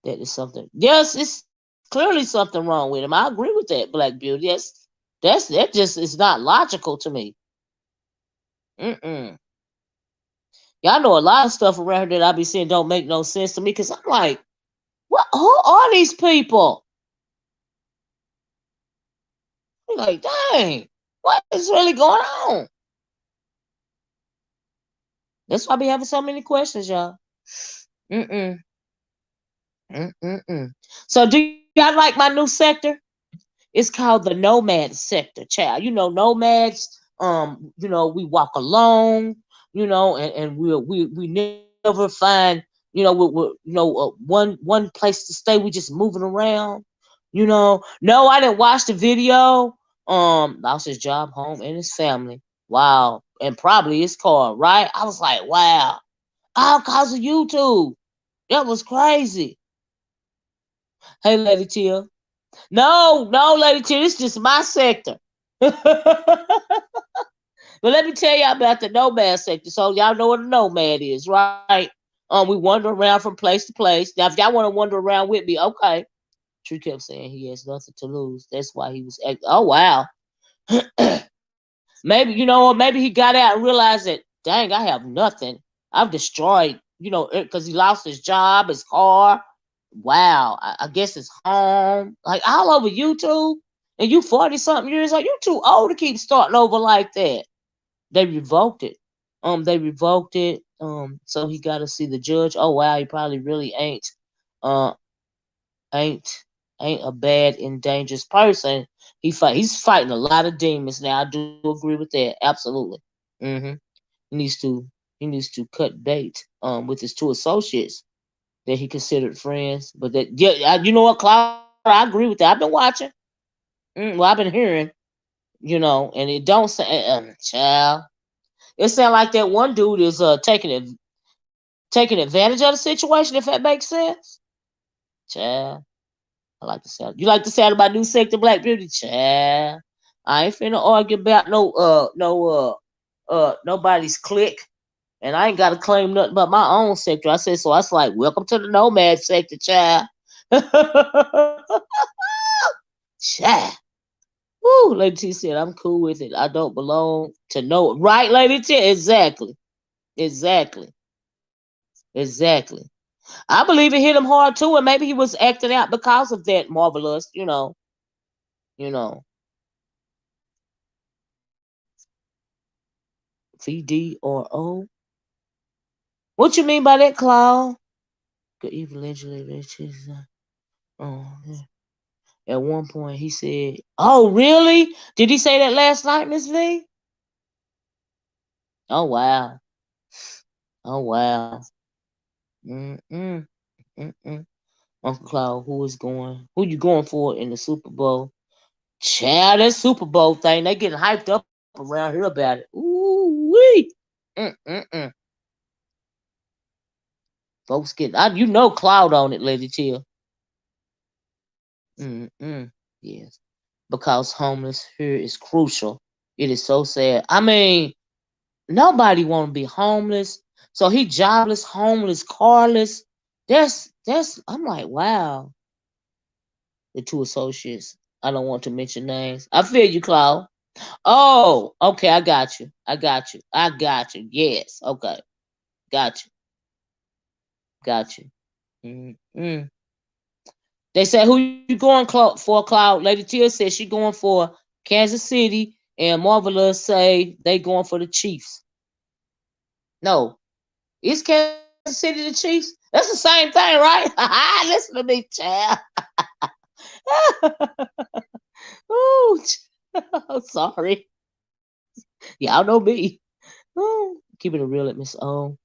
that there's something. Yes, it's clearly something wrong with him. I agree with that, Black Beauty. Yes, that just is not logical to me. Y'all know a lot of stuff around here that I be seeing don't make no sense to me because I'm like, what? Who are these people? I'm like, dang, what is really going on? That's why I be having so many questions, y'all. So, do y'all like my new sector? It's called the Nomad sector, child. You know, nomads. We walk alone. And we never find one place to stay. We just moving around. No, I didn't watch the video. Lost his job, home, and his family. Wow, and probably his car. Right? I was like, wow, all cause of YouTube. That was crazy. Hey, Lady Tia. No, Lady Tia, this is just my sector. But let me tell y'all about the Nomad sector. So y'all know what a Nomad is, right? We wander around from place to place. Now, if y'all want to wander around with me, okay. True kept saying he has nothing to lose. That's why he was acting. Oh, wow. Maybe he got out and realized that, dang, I have nothing. I've destroyed, because he lost his job, his car. Wow. I guess his home. Like all over YouTube. And you 40-something years old. You too old to keep starting over like that. They revoked it. So he got to see the judge. Oh wow, he probably really uh ain't a bad and dangerous person. He's fighting a lot of demons now. I do agree with that. Absolutely. hmm He needs to cut bait with his two associates that he considered friends. But that you know what, Cloud? I agree with that. I've been watching. Well, I've been hearing. And it don't say, child. It sounds like that one dude is taking advantage of the situation. If that makes sense, child. I like the sound. You like the sound of my new sector, Black Beauty, child. I ain't finna argue about nobody's clique, and I ain't got to claim nothing but my own sector. I said so. I was like, welcome to the Nomad sector, child. Child. Woo, Lady T said, I'm cool with it. I don't belong to no. Right, Lady T? Exactly. Exactly. I believe it hit him hard too, and maybe he was acting out because of that marvelous, you know, VDRO. What you mean by that, Claude? Good evil legislator. Oh, yeah. At one point he said, "Oh, really? Did he say that last night, Miss V?" Oh wow. Oh wow. Mm-mm. Mm-mm. Uncle Cloud, who you going for in the Super Bowl? Child, that Super Bowl thing, they getting hyped up around here about it. Ooh wee. Mm-mm-mm. Folks Cloud on it, Lady Chill. Yes. Because homeless here is crucial. It is so sad. I mean, nobody want to be homeless. So he jobless, homeless, carless. That's I'm like, wow. The two associates. I don't want to mention names. I feel you, Cloud. Oh, okay, I got you. Yes, okay, got you. Got you. Mm-hmm. They said, who you going for, Cloud? Lady Tia said she going for Kansas City, and Marvelous say they going for the Chiefs. No, it's Kansas City the Chiefs? That's the same thing, right? Listen to me, child. Oh, I'm sorry. Y'all know me. Oh, keeping it real at Miss O.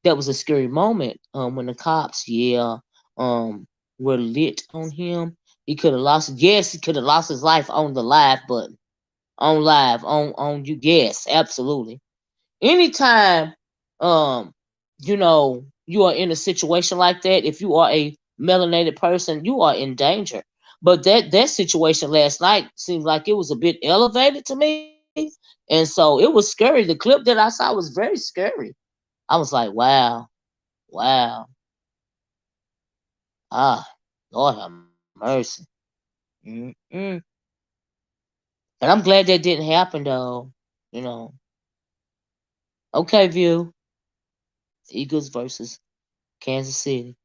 That was a scary moment. When the cops, were lit on him. He could have lost. Yes, he could have lost his life on the live, but on live, on you. Yes, absolutely. Anytime, you are in a situation like that, if you are a melanated person, you are in danger. But that situation last night seemed like it was a bit elevated to me, and so it was scary. The clip that I saw was very scary. I was like, wow, wow, ah, Lord have mercy. Mm-mm. And I'm glad that didn't happen though. You know. Okay, view. Eagles versus Kansas City.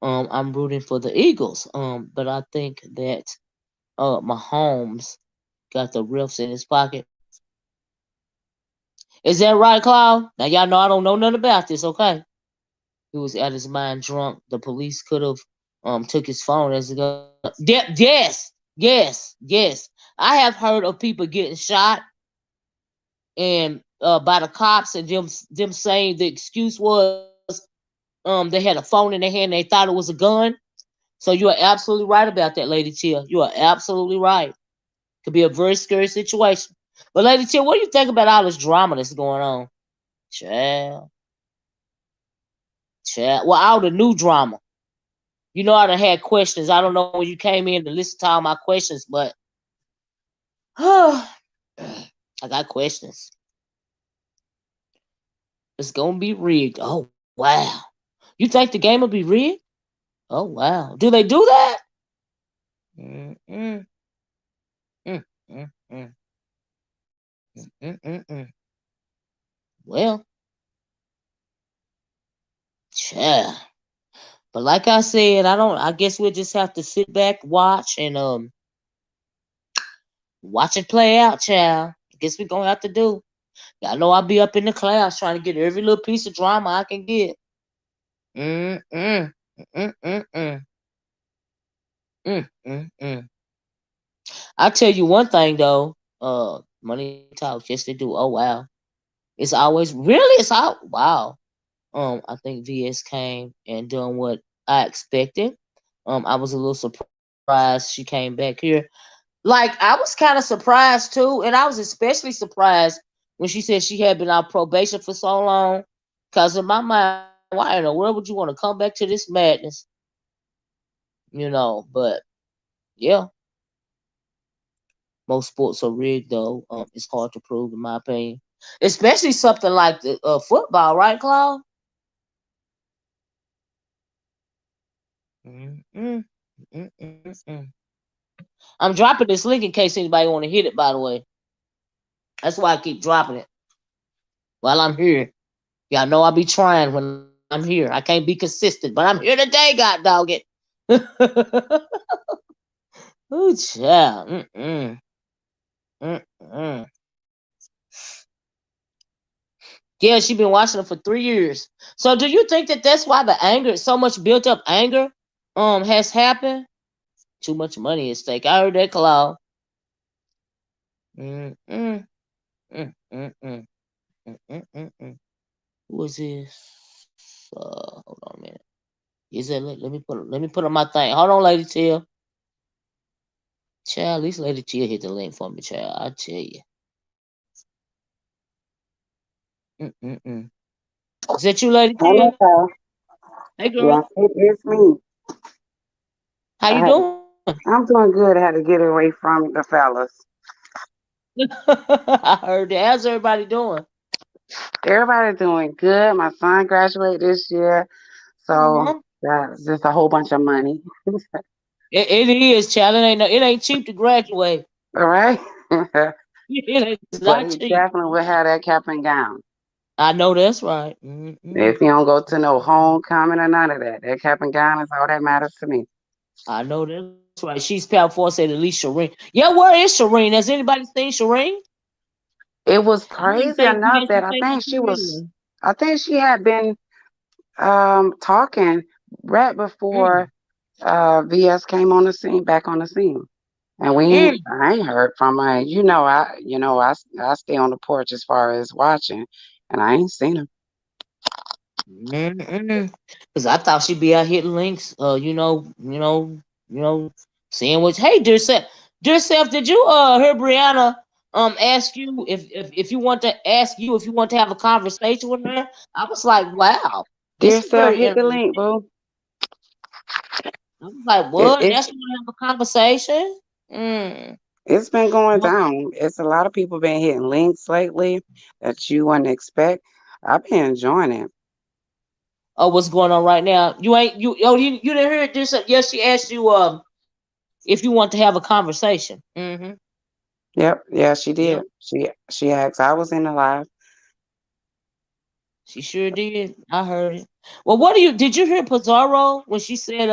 I'm rooting for the Eagles. But I think that Mahomes got the refs in his pocket. Is that right, Cloud? Now y'all know I don't know nothing about this, okay? He was out his mind drunk. The police could have took his phone as a gun. Yes, yes, yes. I have heard of people getting shot and by the cops and them saying the excuse was they had a phone in their hand, they thought it was a gun. So you are absolutely right about that, Lady Tia. You are absolutely right. Could be a very scary situation. But Lady Tia, what do you think about all this drama that's going on? Child. Child. Well, all the new drama. You know I done had questions. I don't know when you came in to listen to all my questions, but I got questions. It's gonna be rigged. Oh wow. You think the game will be rigged? Oh wow. Do they do that? Mm-mm. Mm, mm, mm, mm, mm, mm. Well, child. But like I said, I guess we'll just have to sit back, watch, and watch it play out, child. I guess we're gonna have to do. Y'all know I'll be up in the class trying to get every little piece of drama I can get. Mm mm mm mm mm mm. I tell you one thing though, money talks. Yes, they do. Oh wow, it's always really it's out. Wow. I think VS came and done what I expected. I was a little surprised she came back here. Like I was kind of surprised too, and I was especially surprised when she said she had been on probation for so long. Cause in my mind, why in the world would you want to come back to this madness? But yeah, most sports are rigged though. It's hard to prove in my opinion, especially something like the football, right, Claude? Mm-mm, mm-mm. I'm dropping this link in case anybody want to hit it. By the way, that's why I keep dropping it while I'm here. Y'all know I'll be trying when I'm here. I can't be consistent, but I'm here today, God dog it. Ooh, child. Mm-mm. Mm-mm. Yeah, she been watching it for 3 years. So, do you think that that's why the anger, so much built up anger, has happened? Too much money at stake. I heard that, Claude. Mm-mm. Mm-mm. Mm-mm. Who is this? Hold on a minute. Is that? Let me put on my thing. Hold on, Lady Tia. Child, at least Lady Tia hit the link for me, child. I tell you. Mm-mm. Is that you, Lady Tia?
Hello.
Hey, girl.
Yes, it is me.
How you
I had to,
doing?
I'm doing good. I had to get away from the fellas.
I heard that. How's everybody doing?
Everybody doing good. My son graduated this year, so
Uh-huh.
that's just a whole bunch of money.
It is, child. It ain't cheap to graduate.
All right.
It is
But
not
he
cheap.
definitely will have that cap and gown.
I know that's right. Mm-mm.
If he don't go to no homecoming or none of that, that cap and gown is all that matters to me.
I know that's right. She's powerful. Said at least Shireen. Yeah, where is Shireen? Has anybody seen Shireen?
It was
I didn't
crazy
think you
enough
had to
that
say that to her anyway.
I think she had been Talking right before
Mm,
VS came on the scene, back on the scene. And
mm,
I ain't heard from her. And I stay on the porch as far as watching, and I ain't seen her.
Cause I thought she'd be out hitting links. Saying which. Hey, dear self, did you hear Brianna ask you if you want to ask you if you want to have a conversation with her? I was like, wow, this
Dear
is
self,
very
hit the
interesting.
link, boo.
I was like,
It,
what?
it's
That's you want to have a conversation? Mm.
it's been going
Well,
down. It's a lot of people been hitting links lately that you wouldn't expect. I've been enjoying it.
oh, what's going on right now? You ain't you? Oh, you didn't hear it? This yes, she asked you if you want to have a conversation.
Yep, yeah, she
Yep.
did. She asked. I was in the live.
She sure did. I heard it. Well, what do you did you hear Pizarro when she said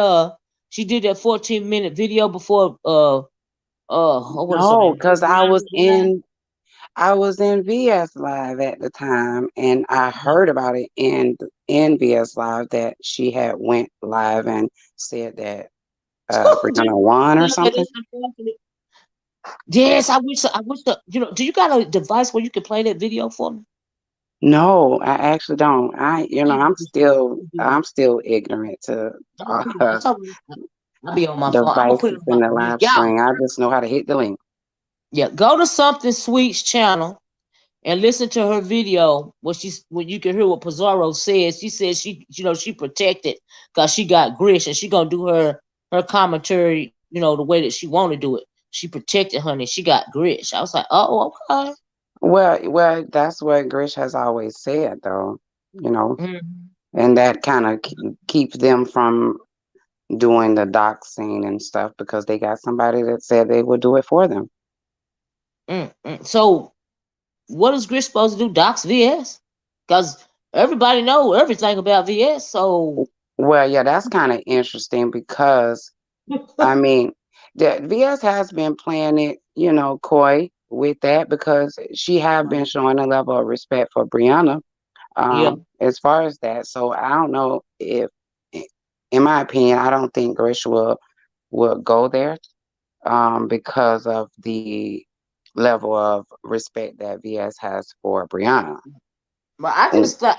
she did that 14-minute video before what is her
No,
name?
because
Brianna died?
I was in VS Live at the time, and I
Yeah.
heard about it in VS Live that she had went live and said that
Did
Brianna
you
won or
know that
something.
it's unfortunate? Yes, I wish do you got a device where you can play that video for me?
No, I actually don't.
I wish you could do it.
I'm still ignorant to
I'm gonna put it.
uh,
It's all right. I'll be on my phone. I'm gonna put it
devices
on
in
my
the
phone.
live
Y'all,
stream. I just know how to hit the link.
yeah, go to Something Sweet's channel and listen to her video when you can hear what Pizarro says. She says she protected because she got grit and she gonna do her commentary the way that she want to do it. She protected honey. She got grit. I was like, oh, okay.
Well, that's what Grish has always said, though. You know,
Mm,
and that kind of keeps them from doing the doc scene and stuff because they got somebody that said they would do it for them.
So what is Grit supposed to do? Docs VS? Because everybody know everything about VS. So
Well, yeah, that's kind of interesting because I mean, the VS has been playing it, coy with that because she have been showing a level of respect for Brianna,
yeah.
as far as that. So I don't know if, in my opinion, I don't think Grish will go there, because of the level of respect that VS has for Brianna.
But I
And
just thought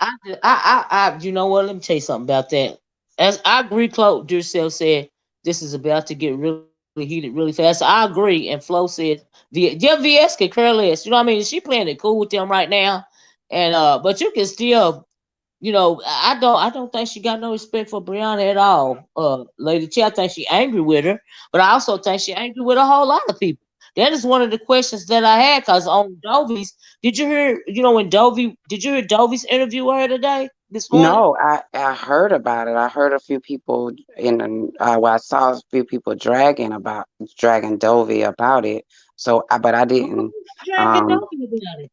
you know what? Let me tell you something about that. As I agree, Claude Durcell said this is about to get really heated really fast. I agree, and Flo said VS can care less. You know what I mean? She playing it cool with them right now, and but you can still I don't think she got no respect for Brianna at all. Lady T, I think she angry with her, but I also think she angry with a whole lot of people. That is one of the questions that I had because on Dovey's, did you hear? Did you hear Dovey's interview with her today, this morning?
no, I heard about it. I heard a few people I saw a few people dragging Dovey about it. So, but I didn't.
Who's dragging
Um,
Dovey about it?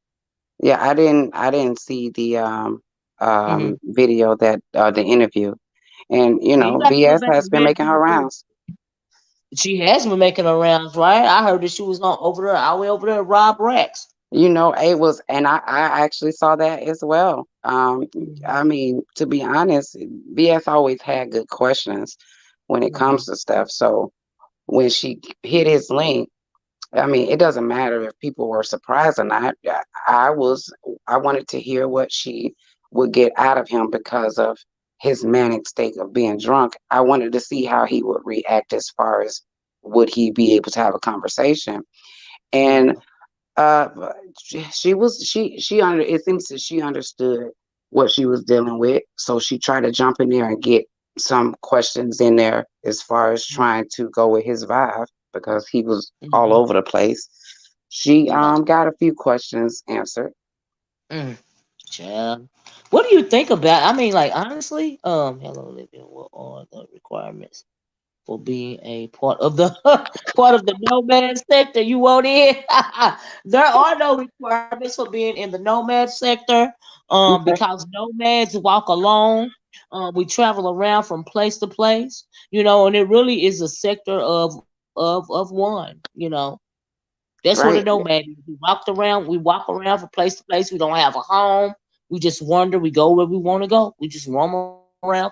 yeah, I didn't see the
Mm-hmm.
video that the interview, and
Yeah, you got to go
VS
back
has
and
been
read
making her
it.
rounds.
She has been making her rounds, right? I heard that she was on over there, all the way over there, at Rob Rex.
It was, and I actually saw that as well. I
Mm-hmm.
mean, to be honest, VS always had good questions when it comes to stuff. So when she hit his link, I mean, it doesn't matter if people were surprised or not. I was, I wanted to hear what she would get out of him because of his manic state of being drunk. I wanted to see how he would react as far as would he be able to have a conversation. And
Yeah.
uh, she under it seems that she understood what she was dealing with, so she tried to jump in there and get some questions in there as far as trying to go with his vibe because he was all
Mm-hmm.
over the place. She
Yeah.
got a few questions answered.
Mm. Child. What do you think about? I mean, like honestly, hello, Olivia. What are the requirements for being a part of the part of the nomad sector? You want in? There are no requirements for being in the nomad sector.
Okay.
Because nomads walk alone. We travel around from place to place. And it really is a sector of one. That's what a
Right.
nomad is. We walk around from place to place. We don't have a home. We just wander. We go where we want to go. We just roam around. free.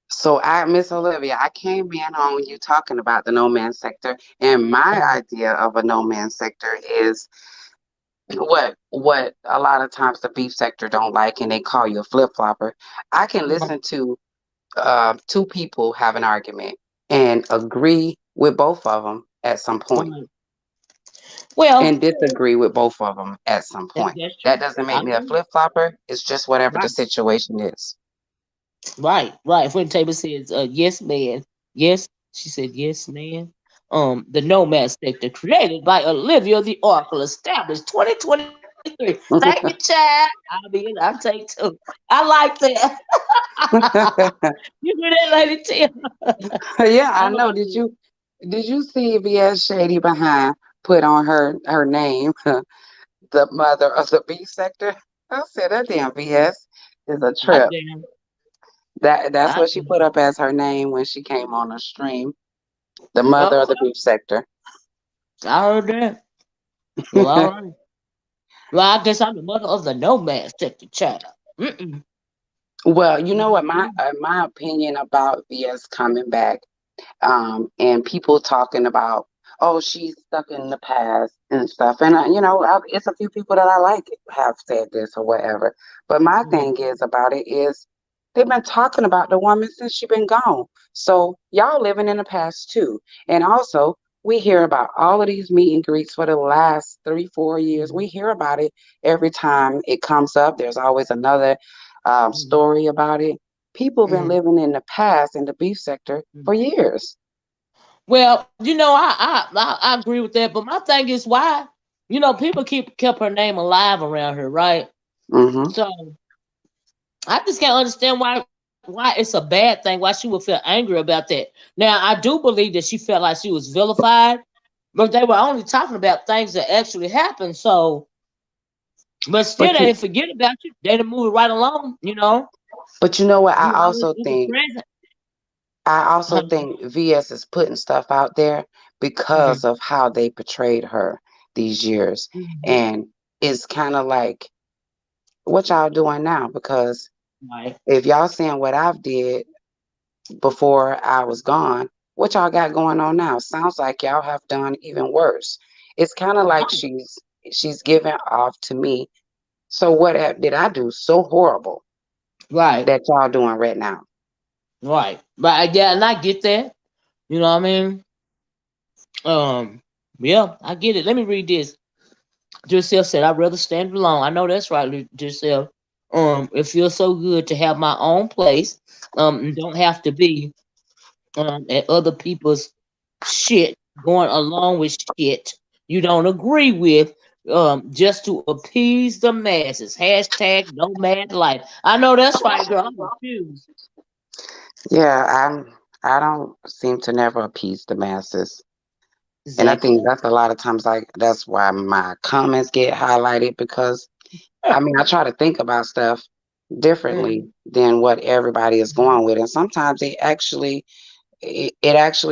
So Miss Olivia, I came in on you talking about the no man sector, and my
Mhm.
idea of a no man sector is what a lot of times the beef sector don't like, and they call you a flip flopper. I can
Mhm.
listen to two people have an argument and agree with both of them at some point,
Right. Well,
and disagree with both of them at some point.
that's
That
true.
doesn't
I
make me a
agree.
flip flopper. It's just whatever the
Right.
situation is.
Right. Right. When Taylor says, yes, man. Yes. She said, yes, man. The Nomad sector created by Olivia the Oracle, established 2023. Thank you, child. I'll take two. I like that. You hear that, Lady Tim?
Yeah,
I
I know.
like it.
Did you see VS Shady Behind put on her name, the mother of the B sector? I said that damn VS is a
I
trip.
damn.
That's
I
what she put
damn.
up as her name when she came on the stream. The
Yep.
mother of the beef sector.
I heard that. Well, all right. Well, I guess I'm the mother of the Nomad sector, child. Mm-mm.
Well, you know what
Mm-mm.
my opinion about VS coming back, and people talking about, oh, she's stuck in the past and stuff. And it's a few people that I like have said this or whatever. But my thing is about it is they've been talking about the woman since she been gone. So y'all living in the past too. And also we hear about all of these meet and greets for the last 3, 4 years. We hear about it every time it comes up. There's always another
Mm-mm.
story about it. People been
Mm-mm.
living in the past in the beef sector for years.
Well, I agree with that, but my thing is why, people kept her name alive around her, right?
Hmm.
So I just can't understand why it's a bad thing, why she would feel angry about that. Now I do believe that she felt like she was vilified, but they were only talking about things that actually happened. So, but still,
But
they
you,
didn't forget about you. They didn't move it right along.
but you know what?
You always ever present.
I also
Uh-huh.
think VS is putting stuff out there because
Mhm.
of how they portrayed her these years,
Mhm.
and it's kind of like what y'all doing now. Because
Right.
if y'all seeing what I've did before I was gone, what y'all got going on now? Sounds like y'all have done even worse. It's kind of like
Right.
she's giving off to me. So what did I do so horrible
Right.
that y'all doing right now?
Right. But yeah, and I get that. You know what I mean? Um, yeah, I get it. Let me read this. Giselle said, I'd rather stand alone. I know that's right, Giselle. It feels so good to have my own place. And don't have to be at other people's shit, going along with shit you don't agree with, just to appease the masses. Hashtag nomad life. I know that's right, girl. I'm confused.
Yeah, I don't seem to never appease the masses. And I
Exactly.
think that's a lot of times like that's why my comments get highlighted because I mean I try to think about stuff differently
Mhm.
than what everybody is going with. And sometimes it actually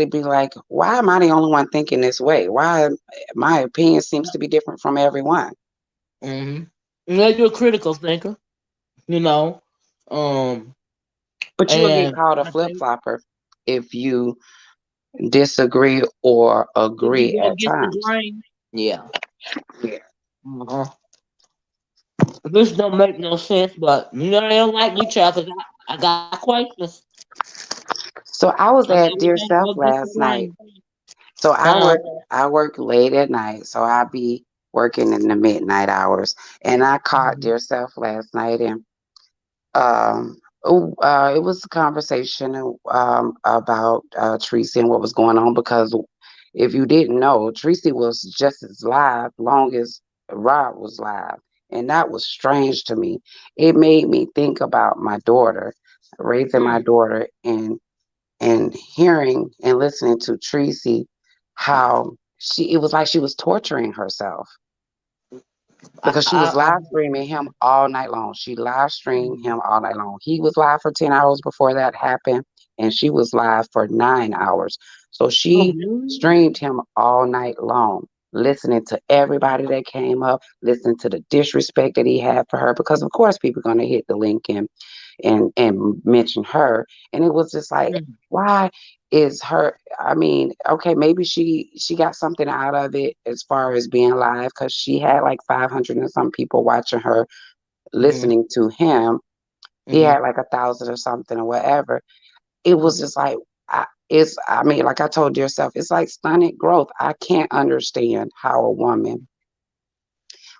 be like, why am I the only one thinking this way? Why my opinion seems to be different from everyone?
Mm-hmm. Yeah, you're a critical thinker, you know. Um,
But you will get
and
called a
I
flip
think
flopper if you disagree or
if you
agree
go
at
against the
times.
grain, yeah.
Yeah.
Uh-huh. This don't make no sense, but they don't like me, child, 'cause I got questions.
So I
I
was
said,
at
we
Dear
can't go
Self
against the
last night.
grain.
So
Uh,
I work late at night, so I be working in the midnight hours. And I caught
mhm,
Dear Self last night, and it was a conversation about Tracy and what was going on. Because if you didn't know, Tracy was just as live long as Rob was live, and that was strange to me. It made me think about my daughter, raising my
hmm.
daughter, and hearing and listening to Tracy, how it was like she was torturing herself because she was
I
live streaming him all night long. She live streamed
mhm.
him all night long. He was live for 10 hours before that happened, and she was live for 9 hours. So
Oh,
she
really?
streamed him all night long. listening to everybody that came up, listening to the disrespect that he had for her, because of course people are gonna hit the link and mention her. And it was just like,
Mm,
why is her, I mean, okay, maybe she got something out of it as far as being live, because she had like 500 and some people watching her,
mhm,
listening to him. He
mhm,
had like 1,000 or something or whatever. It was
mhm,
just like, I mean, like I told yourself, it's like stunted growth. I can't understand how a woman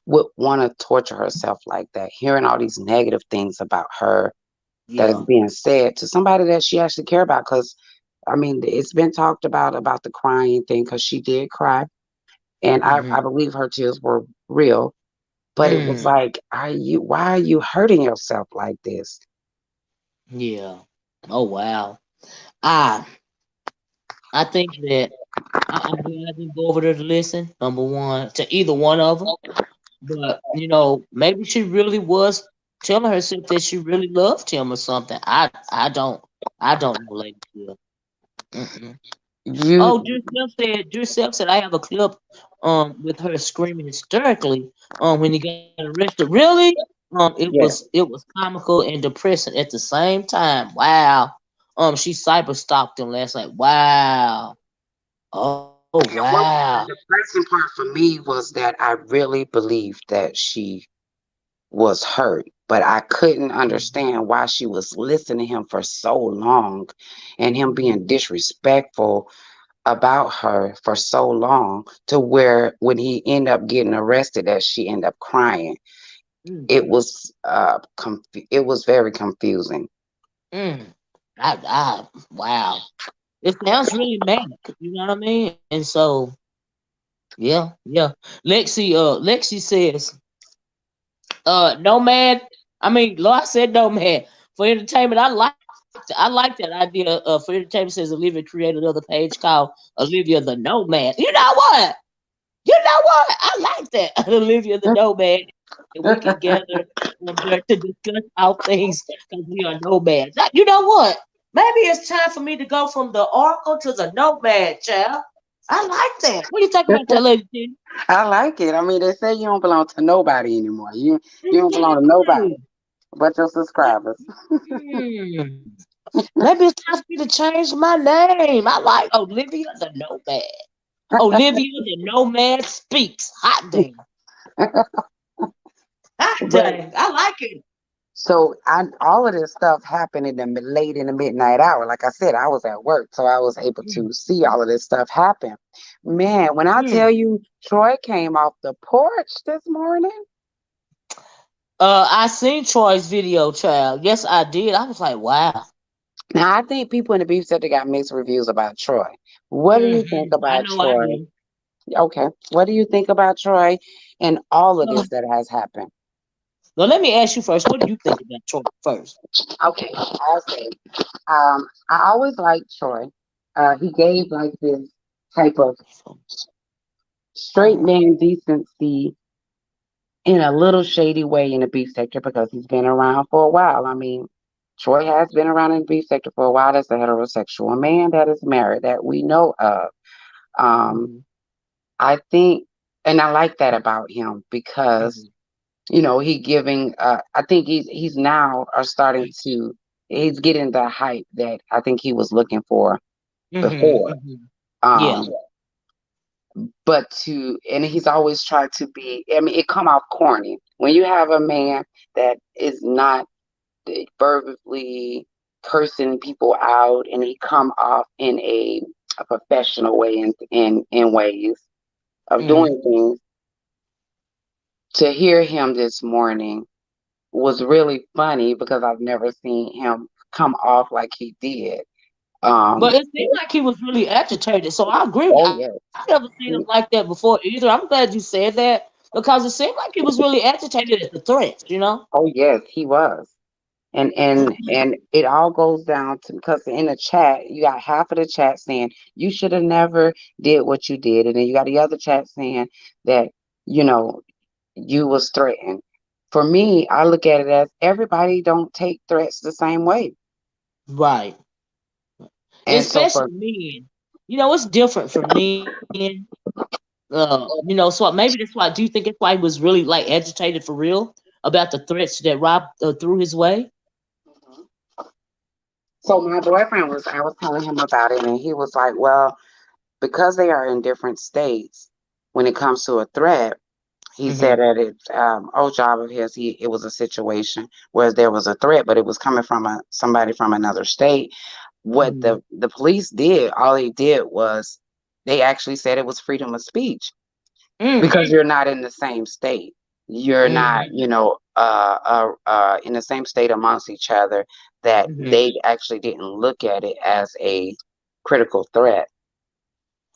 would want to torture herself like that, hearing all these negative things about her that is
yeah.
being said to somebody that she actually care about. Because I mean, it's been talked about the crying thing, because she did cry, and I
Mhm,
believe her tears were real. But it was
mm,
like, why are you hurting yourself like this?
yeah. Oh wow. I I think that I'm glad I didn't go over there to listen. Number one, to either one of them. But maybe she really was telling herself that she really loved him or something. I don't know, Lady Hill. Mm-mm. Oh,
You,
Drew said I have a clip with her screaming hysterically when he got arrested. Really? It was
yeah.
it was comical and depressing at the same time. Wow. She cyber stalked him last night. Wow. Oh
And what
wow.
was the depressing part for me was that I really believed that she was hurt, but I couldn't understand why she was listening to him for so long, and him
Mhm.
being disrespectful about her for so long, to where when he ended up getting arrested that she ended up crying.
Mm,
It was it was very confusing.
mm. Wow. It sounds really manic. You know what I mean? And so, yeah. Lexi says, Nomad. I mean, Lord said Nomad for entertainment. I like that idea. For entertainment, says Olivia created another page called Olivia the Nomad. You know what? You know what? I like that. Olivia the Nomad. And we can gather there to discuss our things because we are nomads. You know what? Maybe it's time for me to go from the Oracle to the Nomad, child. I like that. What do you think about that, Lady T?
I like it. I mean, they say you don't belong to nobody anymore. You don't belong to nobody
Exactly.
but your subscribers.
Hmm. Maybe it's time for me to change my name. I like Olivia the Nomad. Olivia the Nomad speaks. Hot damn. Hot
But
dang. I like it.
so all of this stuff happened in the late in the midnight hour. Like I said, I was at work, so I was able
Mm,
to see all of this stuff happen. Man, when I tell
mm.
you Troy came off the porch this morning,
I seen Troy's video, child. Yes, I did. I was like, wow.
now I think people in the beef said they got mixed reviews about Troy. What do you think
I
about
know I
Troy?
do.
Okay, what do you think about Troy and all of
Uh,
this that has happened?
Well, let me ask you first. What do you think about Troy first?
Okay, I'll say. I always liked Troy. He gave like this type of straight man decency in a little shady way in the beef sector, because he's been around for a while. I mean, Troy has been around in the beef sector for a while as a heterosexual man that is married that we know of. Um,
Mm-hmm,
I think, and I like that about him, because
mm-hmm,
he giving. I think he's now are starting to. He's getting the hype that I think he was looking for
mm-hmm,
before.
mm-hmm. Yeah.
Um, but and he's always tried to be. I mean, it come off corny when you have a man that is not verbally cursing people out, and he come off in a professional way, in ways of
Mm-hmm.
doing things. To hear him this morning was really funny, because I've never seen him come off like he did.
But
Um,
it seemed like he was really agitated. So I agree with you.
oh
I
yes,
never seen him like that before either. I'm glad you said that because it seemed like he was really agitated at the threats.
oh yes, he was. And it all goes down to, because in the chat you got half of the chat saying you should have never did what you did, and then you got the other chat saying that you know you was threatened. For me, I look at it as everybody don't take threats the same way,
Right.
and so
Especially
for
men. It's different for men So maybe that's why. Do you think that's why he was really like agitated for real about the threats that Rob threw his way?
So my boyfriend I was telling him about it, and he was like, well, because they are in different states when it comes to a threat, he said
Mm-hmm.
that old job of his, it was a situation where there was a threat, but it was coming from somebody from another state. What
Mm-hmm.
the police did, all they did was they actually said it was freedom of speech
Mm.
because you're not in the same state. You're not,
Mm-hmm.
in the same state amongst each other. That
Mm-hmm.
they actually didn't look at it as a critical threat.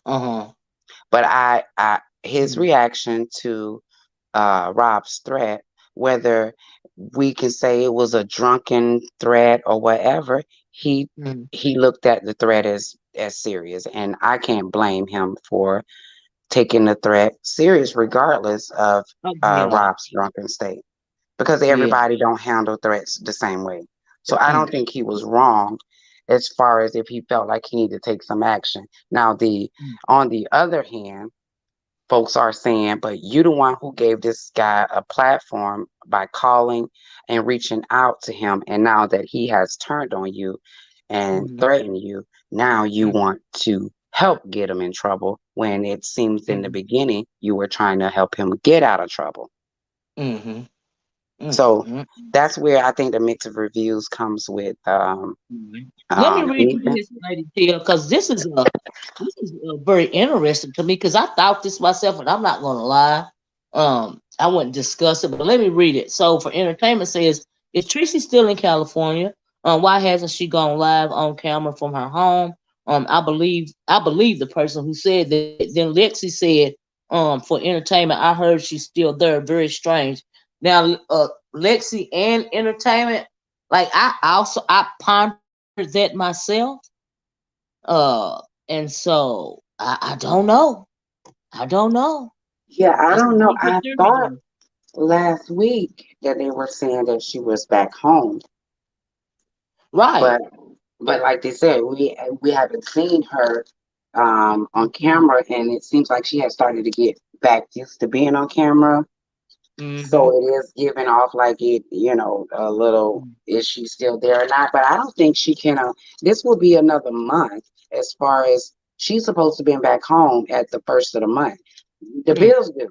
Uh-huh.
But his
Mm-hmm.
reaction to Rob's threat, whether we can say it was a drunken threat or whatever, he
Mm-hmm.
he looked at the threat as serious, and I can't blame him for taking the threat serious, regardless of
Oh yeah.
Rob's drunken state, because
Yeah.
everybody don't handle threats the same way. So I
Mm-hmm.
don't think he was wrong as far as if he felt like he needed to take some action. Now, the on the other hand, folks are saying, but you the one who gave this guy a platform by calling and reaching out to him. And now that he has turned on you and
Mm-hmm.
threatened you, now you want to help get him in trouble when it seems in the
Mm-hmm.
beginning you were trying to help him get out of trouble.
Mm-hmm.
So
Mm-hmm.
that's where I think the mix of reviews comes with
Mhm. Let me read you
Ethan.
this, Lady Tia, because this is very interesting to me. Because I thought this myself, and I'm not gonna lie. I wouldn't discuss it, but let me read it. So, for entertainment, says, is Tracy still in California? Why hasn't she gone live on camera from her home? I believe the person who said that. Then Lexi said, for entertainment, I heard she's still there. Very strange. Now, Lexi and entertainment, like I pondered that myself. Uh, and so I don't know. I don't know.
Yeah, I
That's a
don't know.
deeper
I
theory
thought
though.
last week that they were saying that she was back home,
Right.
but like they said, we haven't seen her on
Mm-hmm.
camera, and it seems like she has started to get back used to being on camera. So
Mm-hmm.
it is giving off like it, a little. Is she still there or not? But I don't think she can. This will be another month as far as she's supposed to be back home at the first of the month. The
Mm.
bills due.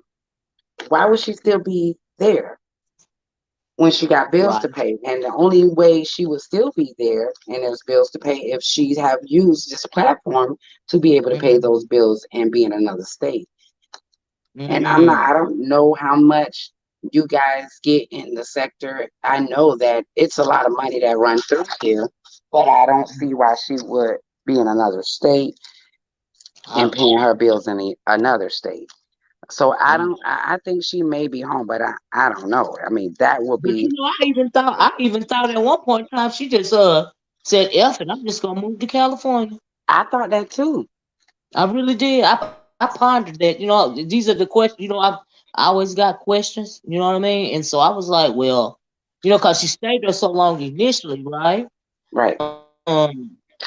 Why would she still be there when she got bills to
Right.
pay? And the only way she would still be there and there's bills to pay if she have used this platform to be able to pay those
Mm-hmm.
bills and be in another state. And I
Mm.
don't know how much you guys get in the sector. I know that it's a lot of money that runs through here, but I don't see why she would be in another state and
I,
paying her bills in another state. So I
I,
don't. I think she may be home, but I don't know. I mean, that will
but
be
I even thought at one point in time she just said F and I'm just gonna move to California.
I thought that too.
I really did. I pondered that. These are the questions. I always got questions. You know what I mean? And so I was like, well, because she stayed there so long initially, right?
Right,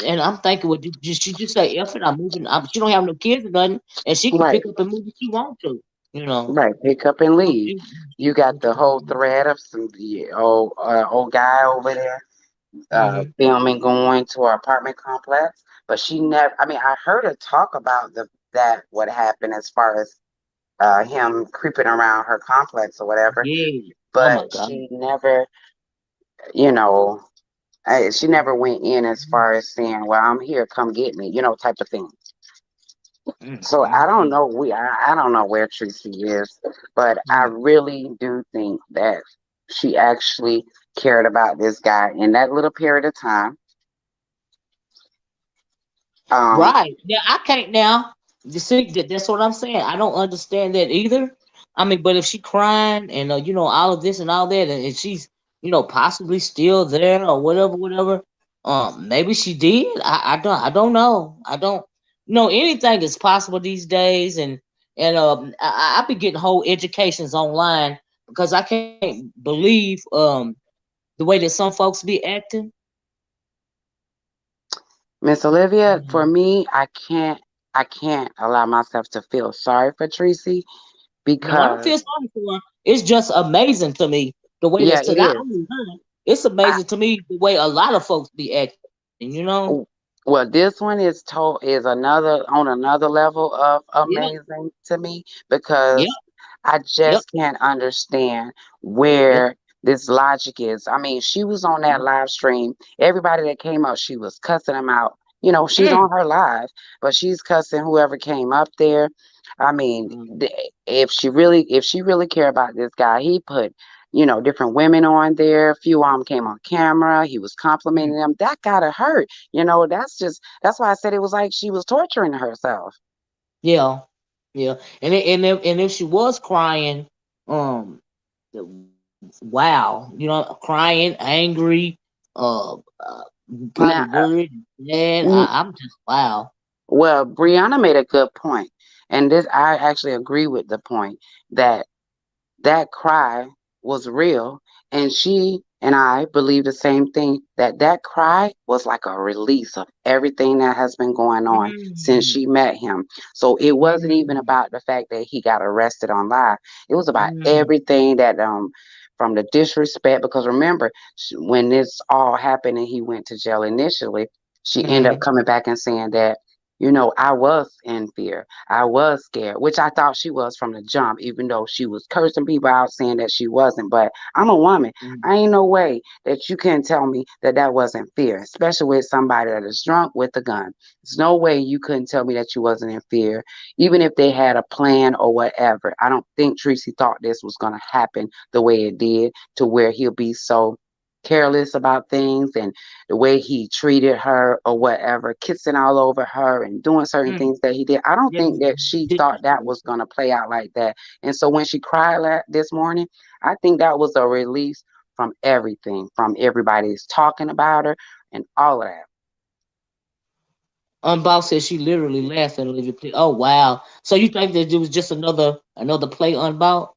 And I'm thinking, well, did she just say, "F it, I'm moving"? She don't have no kids or nothing, and she can pick
right,
up and move if she want to. You know.
right. Pick up and leave.
She-
You got the whole thread of some old guy over there
Mhm.
filming going to our apartment complex, but she never. I mean, I heard her talk about the that what happened as far as him creeping around her complex or whatever,
Yeah. Oh
but
my God.
she never, you know, she never went in as far as saying, "Well, I'm here, come get me," type of thing. So I don't
Mm.
know. I don't know where Tracy is, but I
Mm.
really do think that she actually cared about this guy in that little period of time. Um,
Right. Yeah, I can't now. You see, that's what I'm saying. I don't understand that either. I mean, but if she crying and all of this and all that, and she's possibly still there or whatever, whatever. Maybe she did. I don't know. I don't know. Anything is possible these days, and I be getting whole educations online because I can't believe the way that some folks be acting.
Miss Olivia, for
Mhm.
me, I can't. I can't allow myself to feel sorry for Tracy
No, I don't feel
because
sorry for her. It's just amazing to me the way
yeah,
that's
it
not
is.
only her. It's
I
amazing to me the way a lot of folks be acting.
w- well, this one is another on another level of
Yep,
amazing to me
yep,
because I
yep,
just can't understand
yep.
where this logic is. I mean, she was on that
Yep.
live stream. Everybody that came up, she was cussing them out. You know, she's
Mm,
on her live, but she's cussing whoever came up there. I mean,
mm,
if she really care about this guy, he put, different women on there. A few of them came on camera. He was
mm.
complimenting them. That gotta hurt. That's why I said it was like she was torturing herself.
Yeah, yeah. And if she was crying, um, wow, crying, angry, probably
Now,
worried, mad. I'm just wow.
well, Brianna made a good point, and this I actually agree with the point that that cry was real, and she and I believe the same thing that that cry was like a release of everything that has been going on since
Mm,
she met him. So it wasn't even
mm,
about the fact that he got arrested on live. It was about
mm,
everything that from the disrespect because remember when this all happened and he went to jail initially, she ended up
mm,
coming back and saying that I was in fear. I was scared, which I thought she was from the jump, even though she was cursing people out saying that she wasn't. But I'm a woman.
mm,
I ain't no way that you can tell me that that wasn't fear, especially with somebody that is drunk with a gun. There's no way you couldn't tell me that you wasn't in fear, even if they had a plan or whatever. I don't think Tracy thought this was going to happen the way it did to where he'll be so careless about things and the way he treated her or whatever, kissing all over her and doing certain
mm.
things that he did. I don't
Yeah,
think that she thought that was going to play out like that. And so when she cried this morning, I think that was a release from everything, from everybody's talking about her and all of that.
Unbox says she literally laughed at Olivia. Oh wow! So you think that it was just another play Unbox?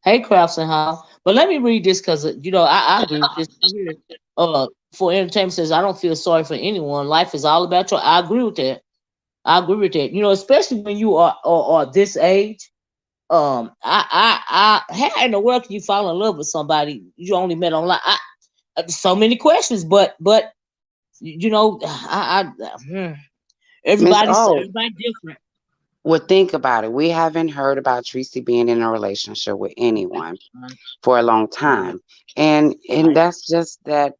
Hey, Crafts and How. But let me read this because I agree with this. I hear for entertainment says I don't feel sorry for anyone. Life is all about choice. I agree with that. I agree with that. Especially when you are this age. How in the world can you fall in love with somebody you only met online? So many questions, but
Miss O,
everybody different.
well, think about it. We haven't heard about Tracy being in a relationship with anyone
Right,
for a long
right,
time. And
right.
that's just that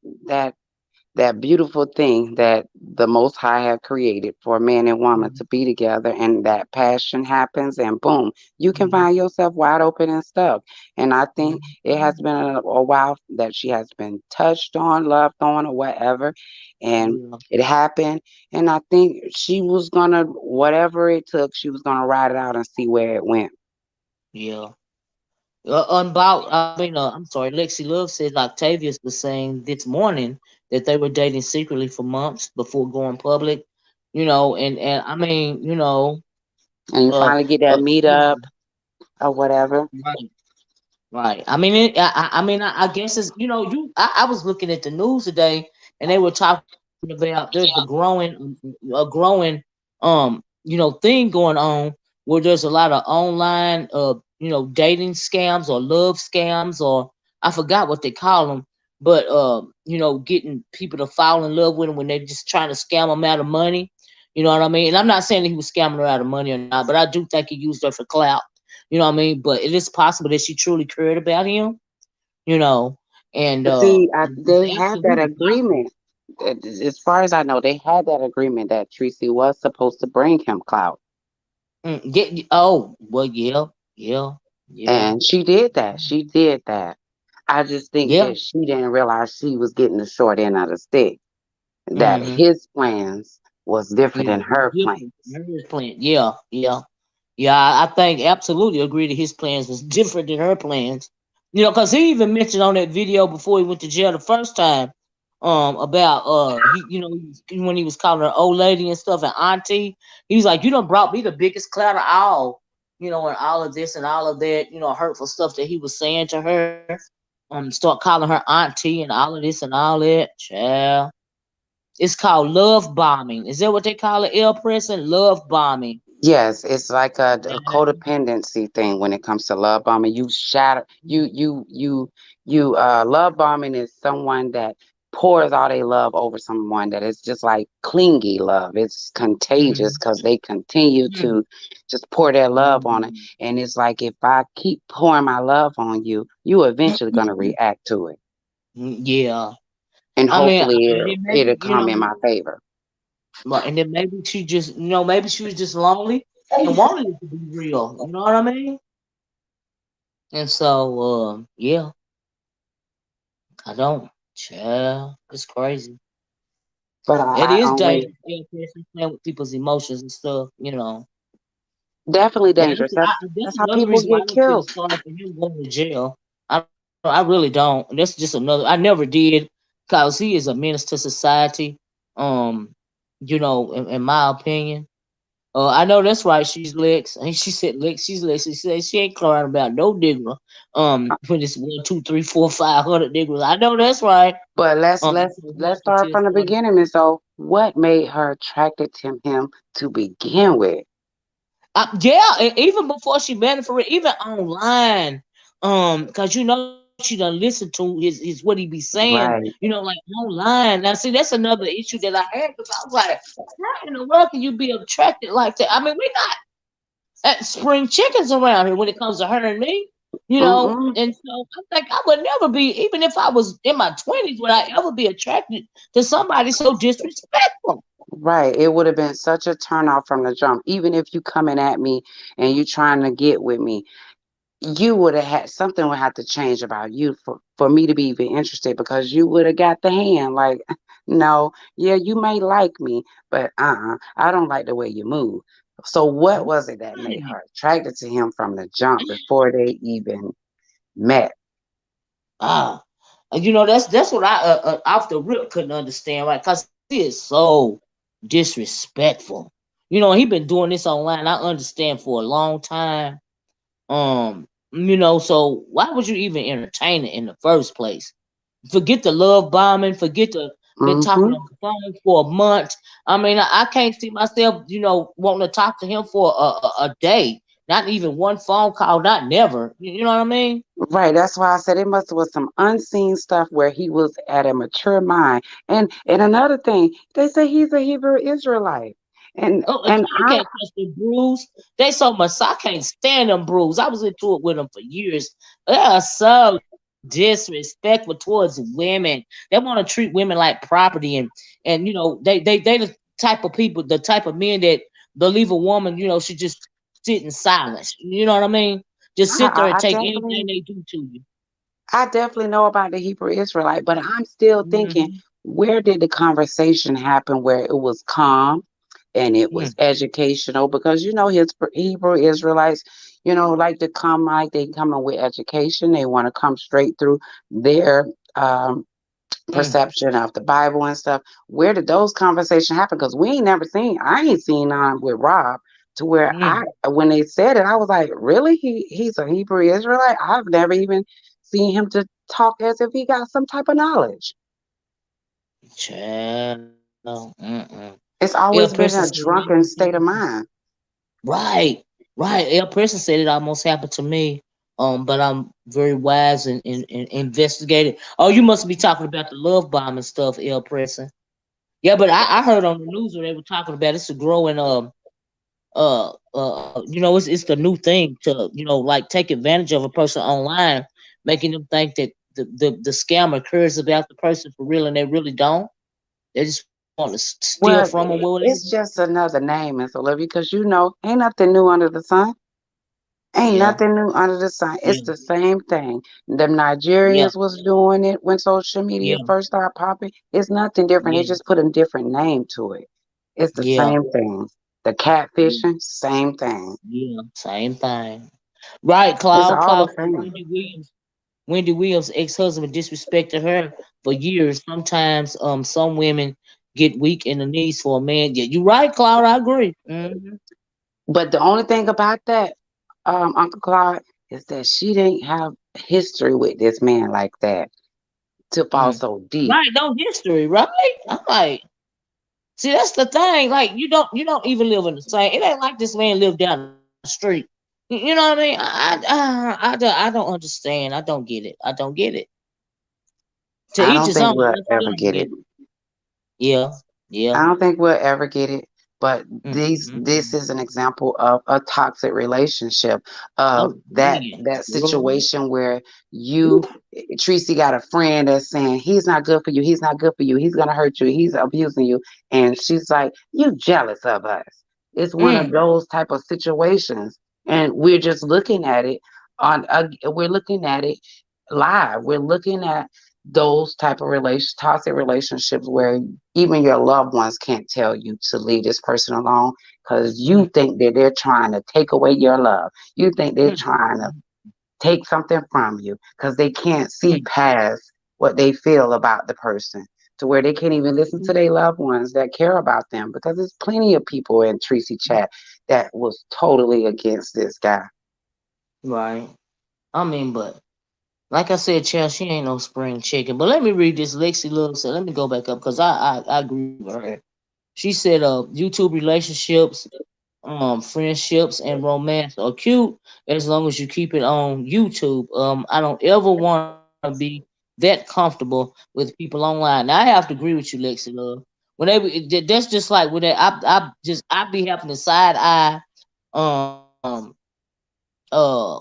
that beautiful thing that the most high have created for a man and woman
Mhm,
to be together and that passion happens and boom you can
mhm,
find yourself wide open and stuck. And I think it has
mhm.
been a while that she has been touched on, loved on, or whatever, and
Yeah,
it happened. And I think she was gonna, whatever it took, she was gonna ride it out and see where it went.
yeah. I'm sorry. Lexi Love said Octavius was saying this morning that they were dating secretly for months before going public. And I mean,
And you
uh,
finally get that meet
yeah,
up or whatever.
right. Right. I mean, I guess it's I was looking at the news today, and they were talking about there's a growing thing going on where there's a lot of online dating scams or love scams or I forgot what they call them, but getting people to fall in love with them when they're just trying to scam them out of money. You know what I mean? And I'm not saying that he was scamming her out of money or not, but I do think he used her for clout. You know what I mean? But it is possible that she truly cared about him, you know, and
But see,
it's
they had that
absolutely possible.
agreement. As far as I know, they had that agreement that Tracy was supposed to bring him clout,
Oh, well, yeah, yeah, yeah,
and she did that. She did that. I just think
yeah.
that she didn't realize she was getting the short end of the stick. That
Mm-hmm.
his plans was different
Yeah,
than her
different.
plans.
Hers plan. Yeah, yeah, yeah. I think absolutely agree that his plans was different than her plans. Because he even mentioned on that video before he went to jail the first time, about when he was calling her old lady and stuff and auntie, he was like, "You done brought me the biggest clout of all," and all of this and all of that, hurtful stuff that he was saying to her, start calling her auntie and all of this and all that, child. It's called love bombing. Is that what they call it, L Preston? Love bombing.
Yes, it's like a
Yeah.
codependency thing when it comes to love bombing. You shatter you love bombing is someone that pours all their love over someone that is just like clingy love. It's contagious
Mm,
because they continue
mm,
to just pour their love on it.
mm,
And it's like if I keep pouring my love on you, you eventually gonna react to it.
yeah.
And
I mean,
hopefully
and then maybe,
it'll come in my favor.
and then maybe she just, maybe she was just lonely and wanted it to be real. You know what I mean? And so, yeah, I don't. Child, it's crazy.
But
It
I
is
only
dangerous, yeah, especially playing with people's emotions and stuff.
definitely
And
dangerous. That's
that's
how
another
people
reason why I
get
don't feel
killed.
sorry for him going to jail. I really don't. And that's just another. I never did, cause he is a menace to society. Um, in my opinion. I know that's right. She's Lex, and she said Lex. She's Lex. She said she ain't crying about no nigga. When it's 1, 2, 3, 4, 500 niggas. I know that's right.
But
So he
let's
have to
start
tell
from the
somebody.
beginning, Miss O. What made her attracted to him to begin with?
Yeah, and even before she met him for it, even online, cause she done listen to his what he be saying,
Right.
like online. Now, see, that's another issue that I had because I was like, how in the world can you be attracted like that? I mean, we not spring chickens around here when it comes to her and me.
Mm-mm.
And so I think I would never be, even if I was in my 20s, would I ever be attracted to somebody so disrespectful?
Right. It would have been such a turn off from the jump. Even if you coming at me and you trying to get with me, you would have had something would have to change about you for me to be even interested because you would have got the hand like no, yeah, you may like me, but I don't like the way you move. So what was it that made
Right.
her attracted to him from the jump before they even met?
Ah, that's what I off the rip couldn't understand, right? Cause he is so disrespectful. He been doing this online. I understand for a long time. So why would you even entertain it in the first place? Forget the love bombing. Forget the been talking
Mm-hmm.
on the phone for a month. I mean, I can't see myself, wanting to talk to him for a day. Not even one phone call. Not never. You know what I mean?
Right. That's why I said it must have was some unseen stuff where he was at a mature mind. And another thing, they say he's a Hebrew Israelite. And
Oh, a
and
child can't touch the bruise. They so much. I can't stand them bruise. I was into it with them for years. They are so disrespectful towards women. They want to treat women like property, and they the type of people, the type of men that believe a woman, should just sit in silence. You know what I mean? Just sit there and
I
take anything
definitely
they do to you.
I definitely know about the Hebrew Israelite, but I'm still thinking,
Hmm.
where did the conversation happen where it was calm and it was
Mm,
educational? Because his Hebrew Israelites, like to come like they coming with education. They want to come straight through their
mm,
perception of the Bible and stuff. Where did those conversations happen? Because I ain't seen none with Rob to where
mm.
when they said it, I was like, really? He's a Hebrew Israelite? I've never even seen him to talk as if he got some type of knowledge.
Child, mm-mm.
It's
El
always
Person
been
said
a
it
drunken
almost
state of
happened to.
mind.
Right, right. El Person said it almost happened to me. But I'm very wise and investigated. Oh, you must be talking about the love bomb and stuff, El Person. Yeah, but I heard on the news where they were talking about it's a growing it's the new thing to like take advantage of a person online, making them think that the scam occurs about the person for real and they really don't. They just want to steal from them or
Well,
whatever.
it's just another name, Miss Olivia, because ain't nothing new under the sun. Ain't
Yeah,
nothing new under the sun. It's
yeah,
the same thing. Them
yeah,
Nigerians was doing it when social media
yeah,
first started popping. It's nothing different. They
yeah,
just put a different name to it. It's the
yeah,
same thing. The
yeah,
catfishing, same thing.
yeah. Same thing. Right,
It's
Claude.
all the
Claude said
same.
Wendy Williams' ex-husband disrespected her for years. Sometimes some women get weak in the knees for a man. Yeah, you're right, Claude. I agree.
But the only thing about that, Uncle Clyde, is that she didn't have history with this man like that to fall
Mm.
so deep.
Right, no history, right? I'm like, See, that's the thing. Like you don't even live in the same. It ain't like this man lived down the street. You know what I mean? I don't understand. I don't get it. I don't get it. To
I
each
don't
his
think
own.
we'll
I still
ever
don't
get
get
it.
it. Yeah,
I
yeah.
don't think we'll ever get it. But this
Mm.
is an example of a toxic relationship, of
Oh
that
man, girl.
situation where you, Tracy, got a friend that's saying he's not good for you, he's not good for you, he's gonna hurt you, he's abusing you, and she's like, you jealous of us. It's one of
Mm,
those type of situations, and we're just looking at it we're looking at it live. We're looking at those type of toxic relationships where even your loved ones can't tell you to leave this person alone because you
mm,
think that they're trying to take away your love. You think they're
mm,
trying to take something from you because they can't see
mm,
past what they feel about the person, to where they can't even listen to
mm.
their loved ones that care about them, because there's plenty of people in Tracy chat that was totally against this guy.
Right. I mean, but like I said, child, she ain't no spring chicken. But let me read this. Lexi Love said, let me go back up because I agree with her. She said, YouTube relationships, friendships, and romance are cute as long as you keep it on YouTube. I don't ever want to be that comfortable with people online. Now I have to agree with you, Lexi Love. When that's just like when I be having the side eye, um,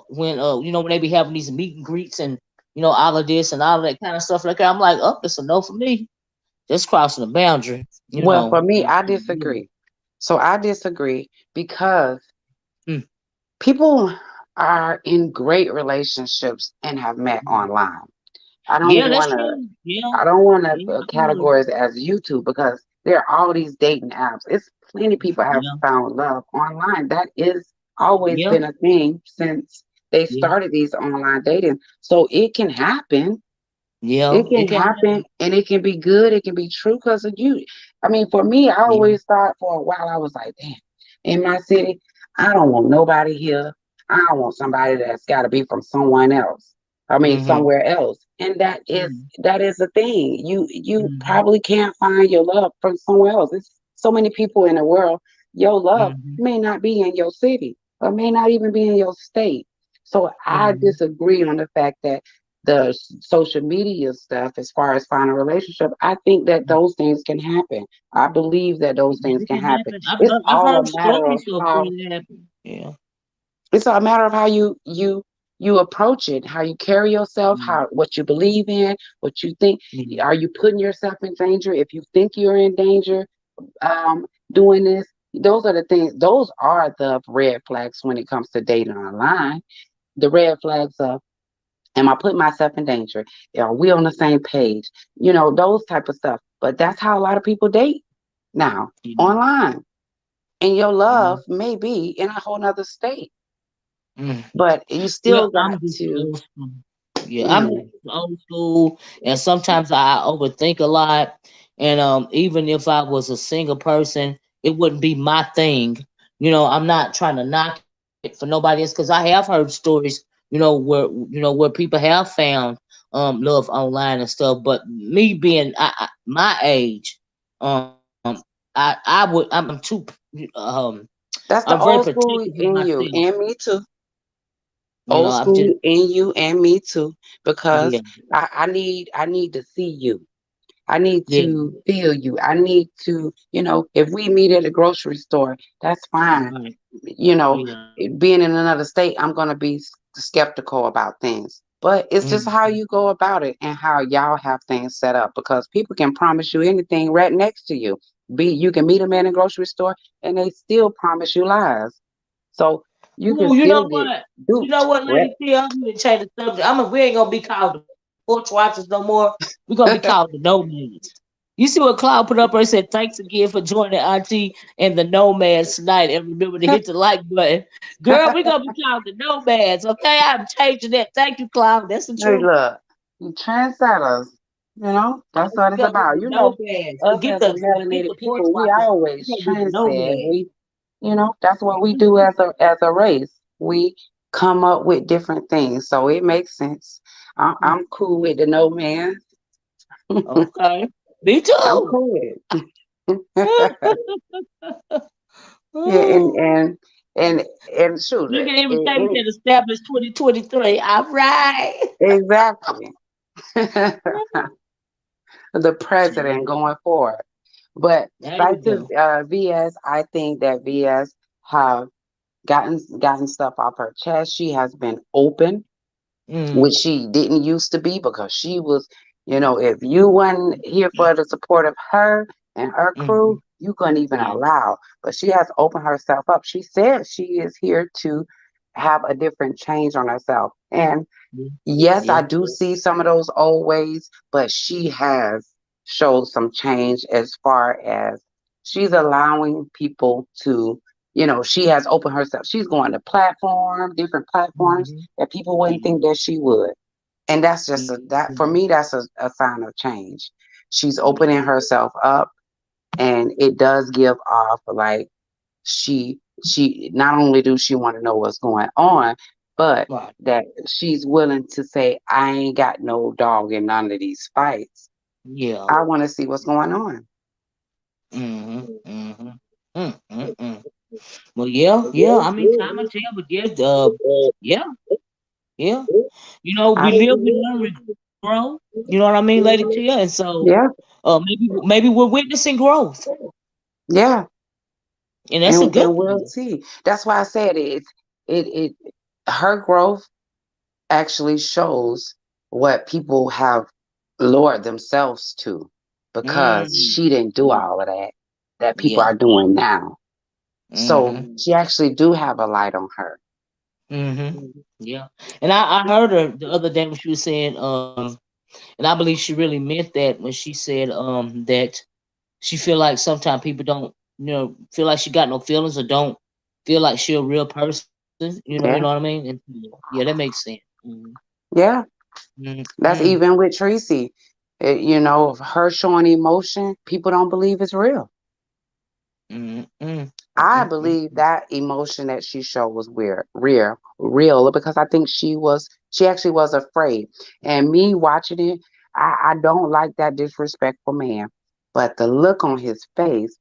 when when they be having these meet and greets and all of this and all of that kind of stuff like that. I'm like, oh, it's a no for me. Just crossing the boundary, you
Well, for
know.
me, I disagree. So I disagree because
Mm.
people are in great relationships and have met online. I don't
Yeah, that's
want to
true. Yeah,
I don't want to
yeah, I would.
categorize it as YouTube, because there are all these dating apps. It's plenty of people have
Yeah,
found love online. That is always
yeah,
been a thing since they
yeah,
started these online dating. So it can happen. It
yeah.
can
It can
happen,
happen.
and it can be good. It can be true because of you. I mean, for me, I
Yeah.
always thought for a while, I was like, damn, in my city, I don't want nobody here. I don't want somebody that's got to be from someone else. I mean,
Mhm.
somewhere else. And
Mhm.
that is the thing. You
Mhm.
probably can't find your love from somewhere else. It's so many people in the world. Your love
Mhm.
may not be in your city, or may not even be in your state. So I
Mhm.
disagree on the fact that the social media stuff, as far as finding a relationship, I think that those things can happen. I believe that those
Yeah,
things
it
can
can
happen.
happen.
It's
I've
all a
heard
matter of
stories of
how
things that happen. Yeah.
you approach it, how you carry yourself,
Mhm.
how what you believe in, what you think.
Mhm.
Are you putting yourself in danger? If you think you're in danger, doing this, those are the things. Those are the red flags when it comes to dating online. The red flags of, am I putting myself in danger? Are we on the same page? Those type of stuff. But that's how a lot of people date now,
Yeah.
online. And your love
Yeah.
may be in a whole nother state.
Mm.
But you
Well,
still
I'm
got
just
to,
old school. Yeah, I'm
mm,
just old school, and sometimes I overthink a lot. And even if I was a single person, it wouldn't be my thing. I'm not trying to knock it for nobody else because I have heard stories, where people have found love online and stuff. But me being my age, I'm too um
that's the
I'm very
old school
protective of
in you
myself.
and me too. Old
I'm just
school in you and me too.
yeah,
Because I need to see you. I need
yeah,
to feel you. I need to, if we meet at a grocery store, that's fine.
right,
You know,
yeah.
Being in another state, I'm going to be skeptical about things. But it's just how
Mhm.
you go about it and how y'all have things set up, because people can promise you anything right next to you. You can meet a man in a grocery store and they still promise you lies. So you can
Ooh, you
still
know
get
what? You know
duped.
what,
Right?
Lady T? I'm gonna change the subject. We ain't gonna be called the porch watchers no more. We're gonna be called the nomads. You see what Cloud put up there? He said, "Thanks again for joining Auntie and the nomads tonight, and remember to hit the like button." Girl, we're gonna be called the nomads. Okay, I'm changing that. Thank you, Cloud. That's the
Hey,
truth.
look, you trendsetters, that's what
We
it's
gonna be
about.
the nomads.
Us as a
Forget
melanated
the porch
people, we
watchers.
always
We're gonna be the
trend set.
nomads.
That's what we do as a race. We come up with different things, so it makes sense. I'm cool with the no man.
Okay, me
I'm
too.
cool with it. Yeah, and
Look
and and and shoot,
at everything we can establish 2023. All right.
exactly. The president going forward. But
There you
back to
go.
VS, I think that VS have gotten stuff off her chest. She has been open,
Mm,
which she didn't used to be because she was, if you wasn't here for the support of her and her crew,
mm,
you couldn't even
yeah.
allow. But she has opened herself up. She said she is here to have a different change on herself. And
Yeah.
yes, I
Yeah.
do see some of those old ways, but she has showed some change as far as she's allowing people to, she has opened herself. She's going to different platforms
Mhm.
that people wouldn't
Yeah.
think that she would. And that's just
Yeah.
that for me, that's a sign of change. She's opening herself up, and it does give off like she not only do she want to know what's going on, but
Right.
that she's willing to say, I ain't got no dog in none of these fights.
Yeah.
I want to see what's going on.
Mm-hmm. Mm-hmm. Mm-mm. Well, yeah, yeah. I mean, time will tell, but yeah, yeah, yeah.
I,
We live, we learn, we grow. You know what I mean, Lady Tia? And so,
yeah,
maybe we're witnessing growth,
yeah,
and that's a good
and we'll
thing.
see. That's why I said it her growth actually shows what people have lowered themselves to because
Mm-hmm.
she didn't do
Yeah.
all of that people
Yeah.
are doing now. So
Mm-hmm.
she actually do have a light on her.
Mm-hmm. Yeah. And I heard her the other day when she was saying, and I believe she really meant that when she said, that she feel like sometimes people don't, feel like she got no feelings or don't feel like she a real person. You know what I mean?
Yeah,
And yeah, that makes sense.
yeah. That's
Mm-hmm.
even with Tracy. Her showing emotion, people don't believe it's real.
Mm-hmm.
I
Mm-hmm.
believe that emotion that she showed was real, because I think she actually was afraid. And me watching it, I don't like that disrespectful man. But the look on his face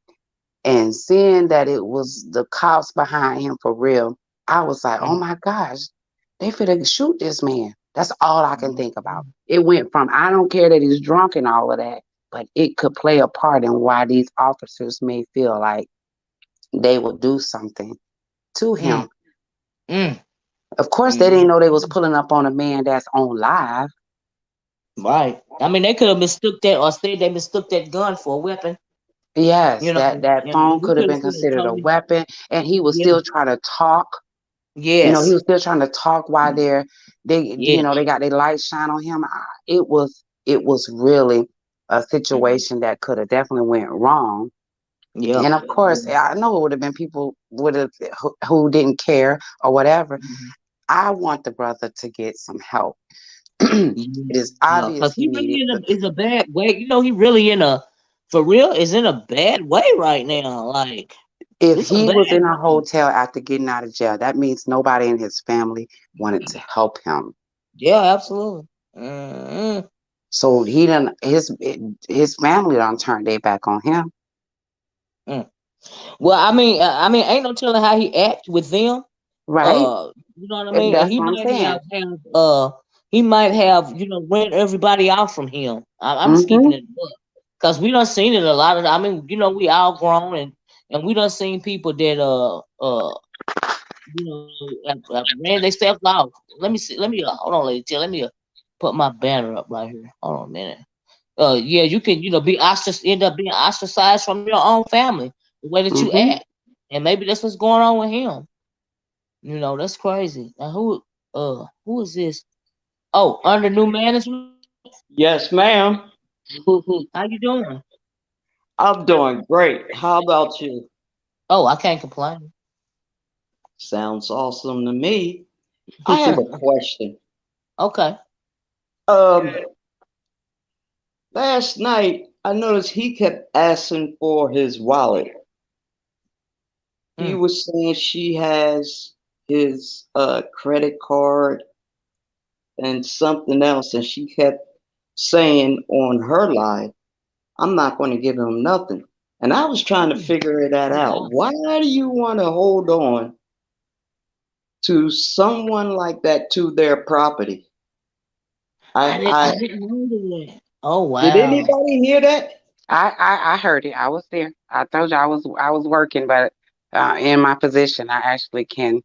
and seeing that it was the cops behind him for real, I was like, oh my gosh, they finna shoot this man. That's all I can think about. It went from, I don't care that he's drunk and all of that, but it could play a part in why these officers may feel like they would do something to him.
Mm-hmm.
Of course, they didn't know they was
Mm-hmm.
pulling up on a man that's on live.
Right. I mean, they could have mistook that or said they mistook that gun for a weapon.
Yes, that
And
phone
we
could have
could
been
have said
considered a
totally.
weapon, and he was
Yeah.
still trying to talk. He
Yes.
was still trying to talk while
Yes.
they got their light shine on him. It was really a situation that could have definitely went wrong.
Yep.
And of course, I know it would have been people would have who didn't care or whatever.
Mhm.
I want the brother to get some help. It is
Yeah,
obvious
cause
he
he really
needed the
is a bad way. He really for real is in a bad way right now. Like
if
it's a
he
bad
was in a
way.
hotel after getting out of jail, that means nobody in his family wanted to help him.
Yeah, absolutely. Mm-hmm.
So his family don't turn their back on him.
Mm. Well, I mean, ain't no telling how he act with them.
Right?
You know what I
And
mean? And
that's what I'm saying.
he might have rent everybody out from him. I'm just keeping
Hmm.
it up because we done seen it a lot of. I mean, we all grown and we done seen people that have ran themselves off. Let me see. Let me hold on, lady. Let me put my banner up right here. Hold on a minute. Yeah, you can be end up being ostracized from your own family the way that you
Hmm.
act, and maybe that's what's going on with him. That's crazy. Now who is this? Oh, under new management.
Yes, ma'am.
How you doing?
I'm doing great. How about you?
Oh, I can't complain.
Sounds awesome to me. I have a question.
Okay.
Um, Last night I noticed he kept asking for his wallet. He
Mm,
was saying she has his credit card and something else, and she kept saying on her live, "I'm not going to give him nothing." And I was trying to
Mm.
figure that
Oh
out.
wow.
Why do you want to hold on to someone like that to their property?
I
I,
didn't
I
I didn't know that. Oh
did
wow.
anybody hear that?
I heard it. I was there. I told you I was working, but in my position, I actually can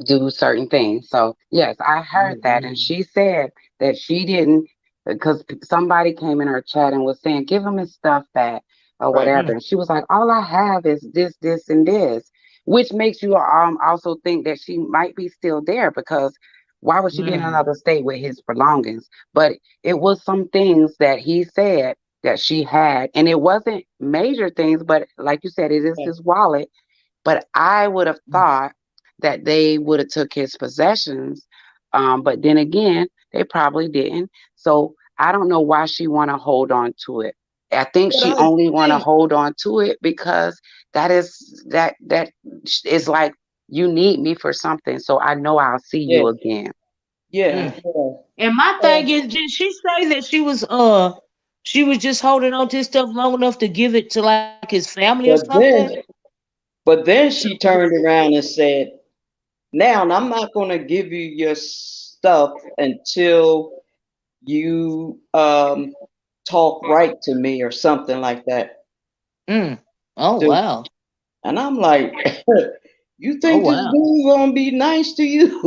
do certain things. So yes, I heard
Oh
that, and
wow.
she said that she didn't because somebody came in her chat and was saying, "Give him his stuff back" or
Right.
whatever.
Mm,
And she was like, "All I have is this, this, and this," which makes you also think that she might be still there because why would she be in
mm,
another state with his belongings? But it was some things that he said that she had, and it wasn't major things, but like you said, it is
Right.
his wallet, but I would have
mm,
thought that they would have took his possessions. But then again, they probably didn't. So I don't know why she want to hold on to it. I think
But
she
I
only want to
think,
hold on to it because that is like you need me for something. So I know I'll see
yeah,
you again.
yeah,
mm.
yeah.
And my
Uh,
thing is, did she say that she was just holding on to his stuff long enough to give it to like his family or
but
something?
then, but then she turned around and said, "Now I'm not going to give you your stuff until you talk right to me or something like that."
Mm. Oh
To,
wow.
and I'm like, "You
Oh
think this
wow.
dude gonna be nice to you?"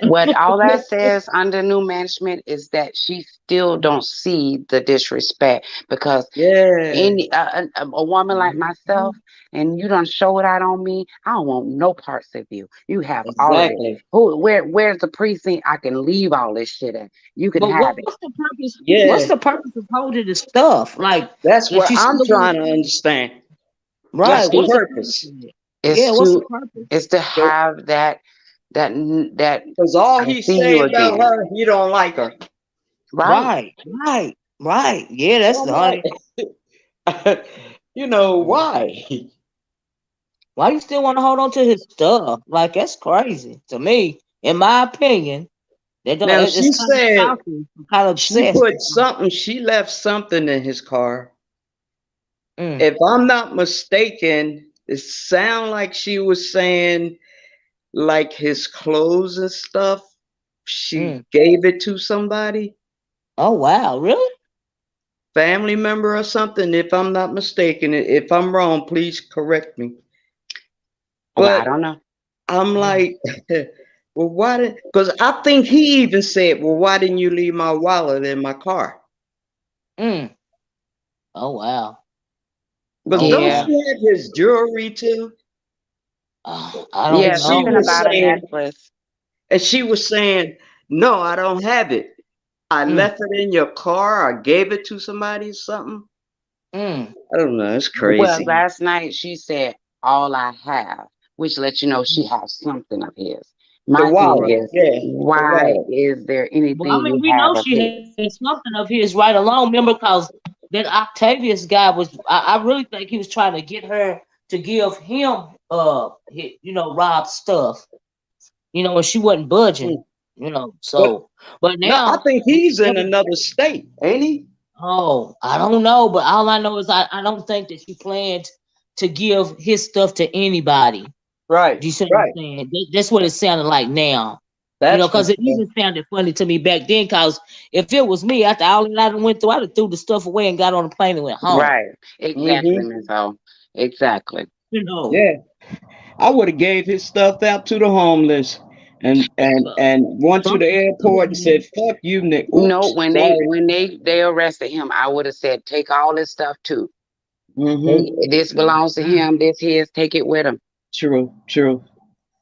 What all that says under new management is that she still don't see the disrespect because
Yeah,
any a woman like myself,
Mhm.
and you don't show it out on me, I don't want no parts of you. You have all of it.
exactly.
Where's the precinct? I can leave all this shit at. You can
But
have it.
what's the purpose? What's
Yeah,
the purpose of holding the stuff? Like,
that's
if
what
she
I'm
still
trying
want,
to understand.
right?
What's
Like
the
What's
it,
the purpose
purpose?
of it?
it's
Yeah, what's the
to
purpose?
it's to have that
Because all
I'll
he
see you
say about
again.
her, he don't like her.
Right.
Right, right, right. Yeah,
So
that's the honey.
I'm like, why?
Why you still want to hold on to his stuff? Like that's crazy to me. In my opinion, they don't.
Now
It's
she
kind of
said
stalking, kind of
she
obsessed.
put something, she left something in his car.
Mm,
If I'm not mistaken, it sounded like she was saying like his clothes and stuff. She
mm.
gave it to somebody,
Oh wow, really?
family member or something, if I'm not mistaken. If I'm wrong, please correct me.
Well, I
But
don't know.
I'm
Mm,
like, well, why did? Because I think he even said, well, why didn't you leave my wallet in my car?
mm. Oh wow.
Because
Oh
don't
Yeah.
wow.
she have his jewelry too?
I
And
Yeah,
don't
she
something
know.
was
about a
saying,
necklace.
no, I don't have it. I
Mm,
left it in your car. I gave it to somebody or something.
mm.
I don't know. It's
Oh
Well,
crazy.
wow.
last night she said, "All I have," which lets you know she has something of his.
The
My thing
wallet,
Right.
is,
yeah, the
why
wallet.
is there
Well, I
anything
mean,
you
we know
have of
she
his?
had something of his right along. Remember, because that Octavius guy was. I really think he was trying to get her to give him, Rob's stuff. And she wasn't budging.
Mm. But
So, but
no, I
now,
think he's in another state, ain't he?
oh, I don't know. But all I know is I don't think that she planned to give his stuff to anybody.
Right,
Do you see what I'm
right.
saying? That's what it sounded like now.
That's for
Because it
sure.
even sounded funny to me back then. Because if it was me, after all that I done went through, I'd have threw the stuff away and got on the plane and went home.
Right. Exactly,
Hmm.
Miss O. Exactly.
You know,
Yeah, I would have gave his stuff out to the homeless, and went to the
something
airport and
stupid.
said, "Fuck you, Nick."
No,
Oops,
when they
sorry.
when they arrested him, I would have said, "Take all this stuff too.
Hmm.
This belongs to
Mm.
him. This his. Take it with him."
True, true.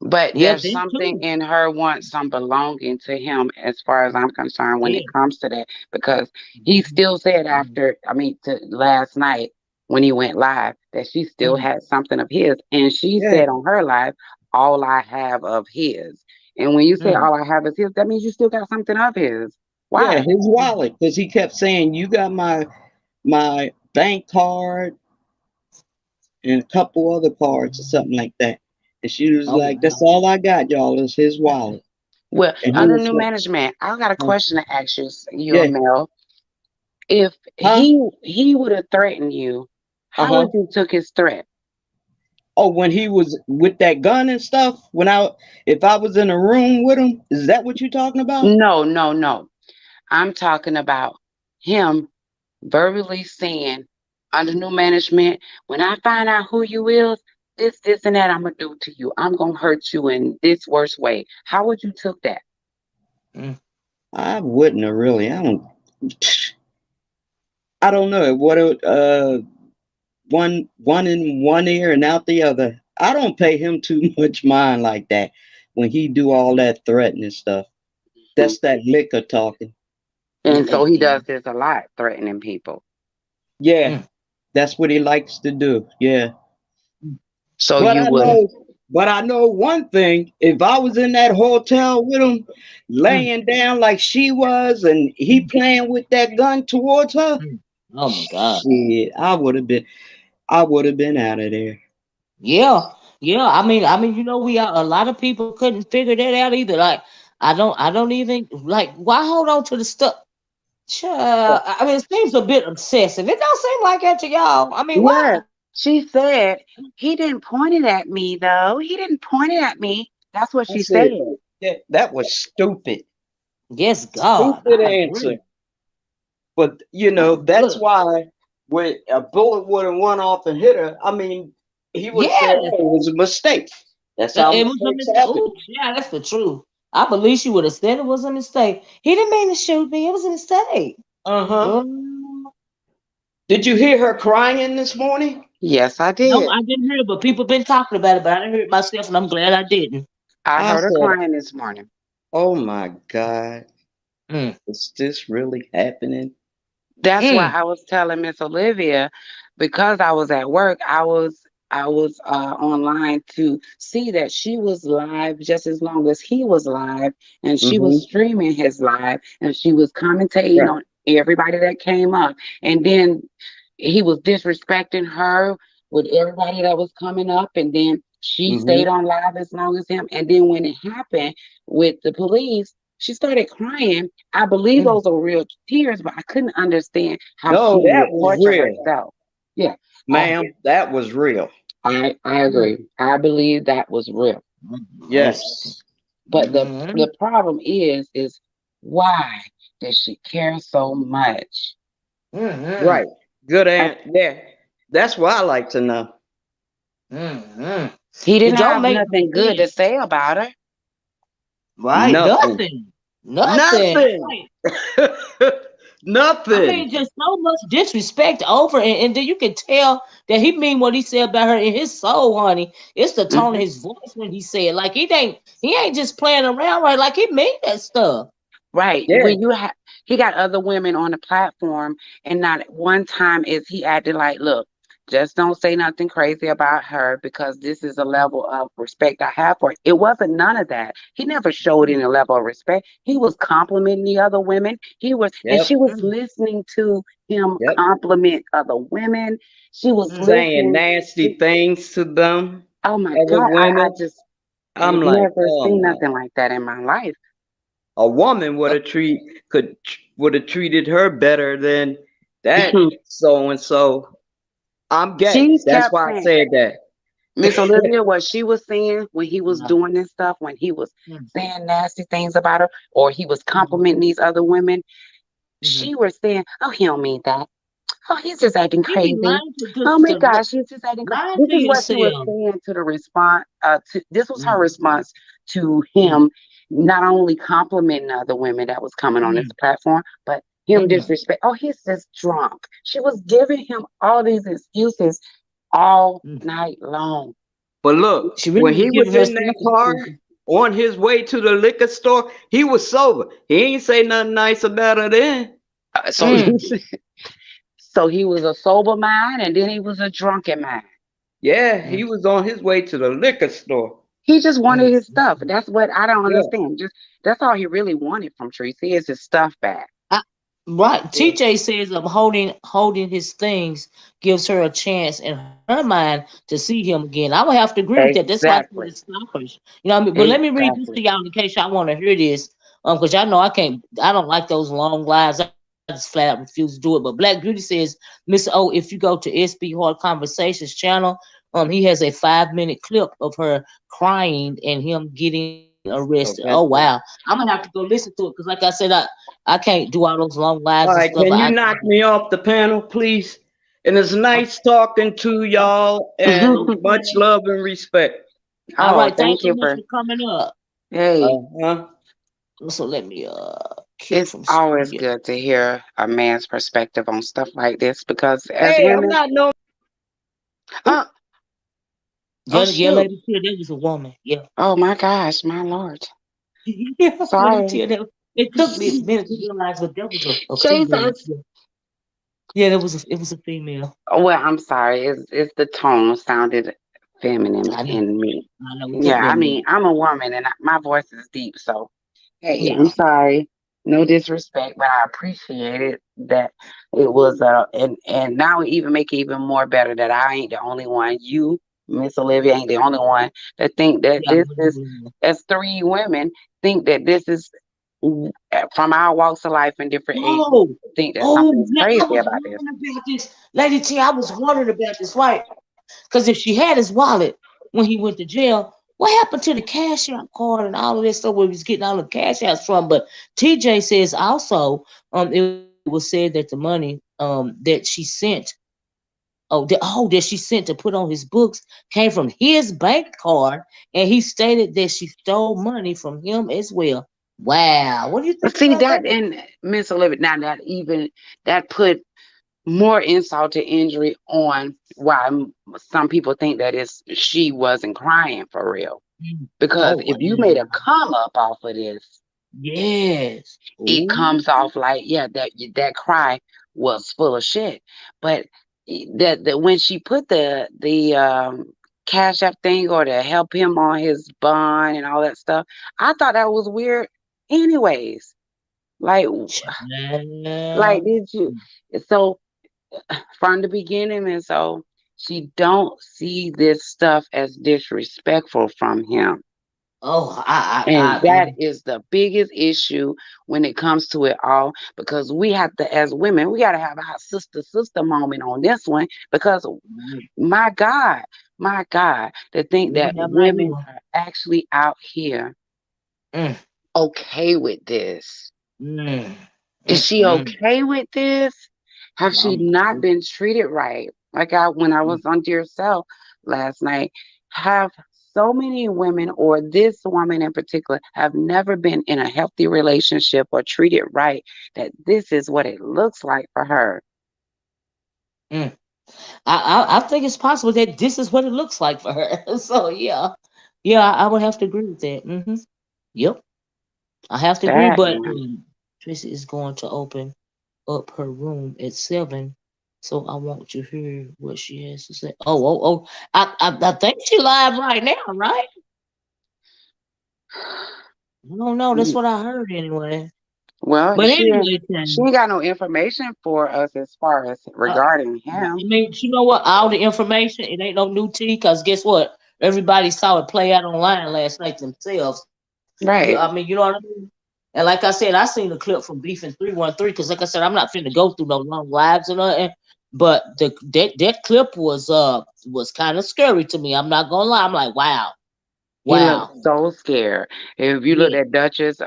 But
Yep,
there's
that
something
too.
in her wants some belonging to him, as far as I'm concerned, when
Yeah.
it comes to that, because he still said
Mm,
after, I mean, to last night when he went live, that she still
mm,
had something of his, and she
Yeah,
said on her live, "All I have of his." And when you say
mm,
all I have is his, that means you still got something of his.
yeah.
Why?
His
mm.
wallet, because he kept saying, "You got my bank card and a couple other cards or something like that." And she was
Oh
like, "That's
wow.
all I got, y'all. Is his wallet."
Well,
And he
under
was
new
like,
management, I got a
"Oh,
question to ask you,
yeah,
Mel. If
huh?
he would have threatened you, How
Uh-huh.
would you took his threat?
Oh, when he was with that gun and stuff, if I was in a room with him, is that what you're talking about?
No, no, no. I'm talking about him verbally saying under new management, when I find out who you is, this, and that I'm gonna do to you. I'm gonna hurt you in this worst way. How would you took that?
Mm.
I wouldn't have really. I don't know what one in one ear and out the other. I don't pay him too much mind like that when he do all that threatening stuff.
Hmm.
That's that liquor talking.
And so he
Mm-mm.
does this a lot, threatening people.
Yeah,
Mm.
that's what he likes to do. Yeah.
So
But
you
I
would,
Mm.
know, but I know one thing. If I was in that hotel with him,
Mm.
laying down like she was, and he
Mm.
playing with that gun towards her,
Mm. Oh my God.
shit, I would have been out of there.
Yeah, yeah. I mean, we are a lot of people couldn't figure that out either. Like, I don't even like. Why hold on to the stuff? Child, I mean, it seems a bit obsessive. It don't seem like that to y'all. I mean, why?
yes. She said, he didn't point it at me though. He didn't point it at me. That's what
I
she
said,
said.
that was stupid.
Yes, God,
Stupid
I
answer.
agree.
But
I
that's
agree.
why when a bullet would have went off and hit her, I mean, he would have said,
Yes,
"Oh, it was a mistake." That's how
it was a
mistakes
mistake.
happen.
Oh, yeah, that's the truth. I believe she would have said it was a mistake. He didn't mean to shoot me. It was a mistake.
Uh huh.
Girl.
Did you hear her crying this morning?
Yes, I
No,
did.
I didn't hear it, but people been talking about it, but I didn't hear it myself, and I'm glad I didn't.
I
I
heard her
said,
crying this morning.
"Oh my God,
Mm,
is this really happening?"
That's why
mm,
I was telling Miss Olivia, because I was at work, I was online to see that she was live just as long as he was live, and she was
Mm-hmm.
streaming his live, and she was commentating
Right.
on everybody that came up, and then he was disrespecting her with everybody that was coming up, and then she stayed
Mm-hmm.
on live as long as him, and then when it happened with the police, she started crying. I believe
mm.
those are real tears, but I couldn't understand how
No,
she
that
would
was
torture
real,
herself. Yeah, I
ma'am. That was real.
I
Mm.
agree. I believe that was real.
Mercy.
Yes.
But
Mm,
the problem is why does she care so much?
mm,
Right. Good
I,
aunt. Yeah. That's what I like to know.
mm.
he
It
didn't
don't
have
make no
nothing good to
sense,
say about her.
right?
Nothing.
Nothing, nothing. I'm
Nothing.
like, I
Nothing.
mean, just so much disrespect over, and then you can tell that he mean what he said about her in his soul, honey. It's the tone of
Hmm.
his voice when he said, like he ain't just playing around, right? Like he mean that stuff.
Right.
Yeah.
When you have, he got other women on the platform, and not at one time is he acting like, look, just don't say nothing crazy about her because this is a level of respect I have for her. It wasn't none of that. He never showed any level of respect. He was complimenting the other women. And
Yep.
she was
Mm,
listening to him
Yep.
compliment other women. She was
mm,
Saying
listening.
nasty things to them,
Oh my
other
God, I
women.
just
I'm like,
never
oh
seen
my.
nothing like that in my life.
A woman would have treated her better than that so and so. I'm gay.
She
That's
kept
why I
saying,
said that.
Miss Olivia, what she was saying when he was
no,
doing this stuff, when he was
mm,
saying nasty things about her, or he was
mm,
complimenting these other women,
mm.
she was saying, "Oh, he don't mean that. Oh, he's just acting
You be
crazy.
lying
Oh my gosh, he's just acting crazy."
lying
This
to
is what she was
yourself.
saying to the response. This was her
Mm,
response to
mm,
him not only complimenting other women that was coming on this
mm,
platform, but him
mm,
disrespect. Oh, he's just drunk. She was giving him all these excuses all
mm.
night long.
But look,
She really
when
was
he
giving
was in
herself
that car
excuses.
on his way to the liquor store, he was sober. He ain't say nothing nice about her then.
So
Mm,
so he was a sober mind and then he was a drunken mind.
Yeah, he
mm,
was on his way to the liquor store.
He just
mm,
wanted his stuff.
mm.
That's what I don't
Yeah.
understand. Just that's all he really wanted from Tracy is his stuff back.
I, right.
Yeah.
TJ says of holding his things gives her a chance in her mind to see him again. I would have to agree with that. That's why I said it
Exactly.
stoppers. You know what I mean? But let me read this to
Exactly.
y'all in case y'all want to hear this. Because y'all know I can't. I don't like those long lives. I just want to just flat out refuse to do it. But Black Beauty says, Mr. O, if you go to SB Hard Conversations channel, he has a 5 minute clip of her crying and him getting arrested. Oh
Okay.
wow, I'm gonna have to go listen to it because, like I said, I can't do all those long lives
All
and
right,
stuff.
can you knock me off the panel, please? And it's
I
nice talking to y'all and much love and respect.
all
Oh,
right, thanks
thank
so
you
much
for.
for coming up.
Hey,
Uh-huh.
So let me kick
it's
from
always
screen.
good to hear a man's perspective on stuff like this because as
Hey, I'm
women,
not no.
uh, oh
Yeah,
shoot,
Lady Tia, that was a woman. Yeah.
oh my gosh, my lord,
Yeah, Lady
sorry,
Tia, it took me a minute to realize, but that was a female.
Jesus.
Yeah, yeah, it was a female.
Well, I'm sorry. It's the tone sounded feminine
I know,
in me.
I know what that
Yeah, I
meant.
mean, I'm a woman and my voice is deep, so hey, I'm
Yeah.
sorry. No disrespect, but I appreciated that it was and now it even make it even more better that I ain't the only one. You, Miss Olivia, ain't the only one that think that
Yeah.
this is as three women think that this is from our walks of life and different ages
Oh,
think that
oh,
something's
yeah, I
crazy
was
about this.
wondering about this. Lady T, I was wondering about this, right? Because if she had his wallet when he went to jail, what happened to the cash out card and all of that stuff where he was getting all the cash outs from? But TJ says also, it was said that the money that she sent, that she sent to put on his books came from his bank card, and he stated that she stole money from him as well. Wow, what do you think
See
about that?
that and Miss Olivia, now that even that put more insult to injury on why some people think that she wasn't crying for real.
Mm.
Because
Oh
if you made a
wow.
come up off of this,
Yes.
it
Ooh.
comes off like yeah that cry was full of shit. But that when she put the cash app thing or to help him on his bond and all that stuff, I thought that was weird. Anyways, like
Child.
did you? So from the beginning, and so she don't see this stuff as disrespectful from him.
Oh,
And that is the biggest issue when it comes to it all, because we have to, as women, we got to have our sister moment on this one. Because my God, to think
we
that
have our
women
one.
are actually out here
Mm,
okay with this.
mm,
Is she
mm.
okay with this? Have she
Um,
not been treated right? Like when I was on Dear Self last night, have so many women, or this woman in particular, have never been in a healthy relationship or treated right, that this is what it looks like for her.
mm. I think it's possible that this is what it looks like for her. So yeah, yeah, I would have to agree with that. Yep, I have to agree.
That
But
now.
Tracy is going to open up her room at 7, so I want to hear what she has to say. Oh! I think she live right now, right? I don't know. That's
Mm,
what I heard anyway.
well,
But anyway,
she
Tam,
ain't got no information for us as far as regarding
I
him.
mean, you know what? All the information, it ain't no new tea, because guess what? Everybody saw it play out online last night themselves. I mean,
Right.
you know what I mean? And like I said, I seen a clip from Beef and 313 because, like I said, I'm not finna go through no long lives or nothing. But that clip was kind of scary to me. I'm not gonna lie. I'm like, wow,
He looked
wow,
so scared. If you looked
yeah,
at Duchess,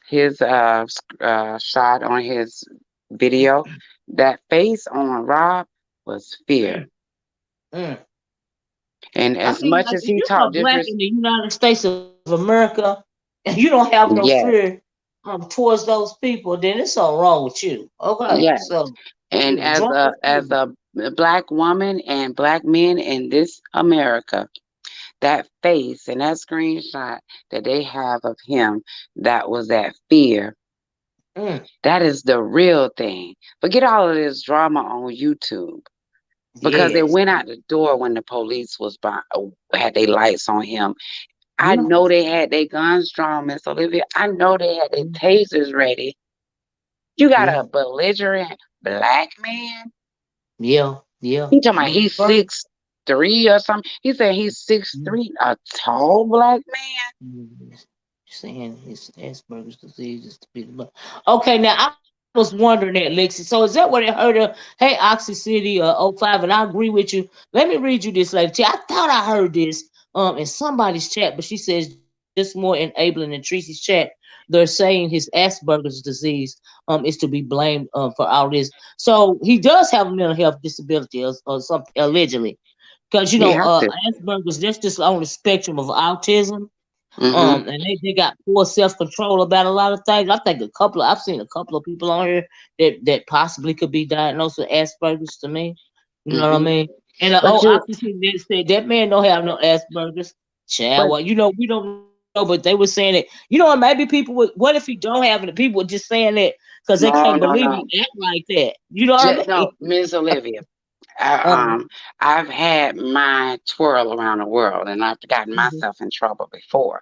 his shot on his video, that face on Rob was fear.
mm, mm.
And
I
as
mean,
much
like,
as
if
he
you're
talked
a black in
disres,
the United States of America and you don't have no
yes,
fear towards those people, then it's something wrong with you. Okay,
yes.
so
And
you're drunk as
as
fuck.
a black woman and black men in this America, that face and that screenshot that they have of him, that was that fear.
Mm,
That is the real thing. Forget all of this drama on YouTube. Because it
yes,
went out the door when the police had their lights on him. I
yeah,
know they had their guns drawn, Miss Olivia. I know they had their
mm,
tasers ready. You got
yeah,
a belligerent black man.
yeah, yeah.
He talking about
Mm,
he's
first,
6'3" or something. He said he's six
mm,
three, a tall black man.
saying his Asperger's disease is to be the okay. Now I was wondering that, Lexi. So is that what it heard of? Hey, Oxy City oh 05, and I agree with you. Let me read you this, lady. I thought I heard this in somebody's chat, but she says just more enabling in Tracy's chat. They're saying his Asperger's disease is to be blamed for all this. So he does have a mental health disability or something allegedly, because
He have to.
Asperger's that's just on the spectrum of autism.
Mm-hmm.
And they got poor self control about a lot of things. I think I've seen a couple of people on here that possibly could be diagnosed with Asperger's to me. You know what I
Mm-hmm.
mean? And the
But
old
you,
Oxygen they said that man don't have no Asperger's. Child,
but
well, we don't know, but they were saying it. Maybe people would. What if he don't have it? People were just saying that because they can't
no,
believe
no,
he
no.
act like that. You know what I mean?
No, Miss Olivia. I,
Um,
I've had my twirl around the world, and I've gotten
mhm,
myself in trouble before.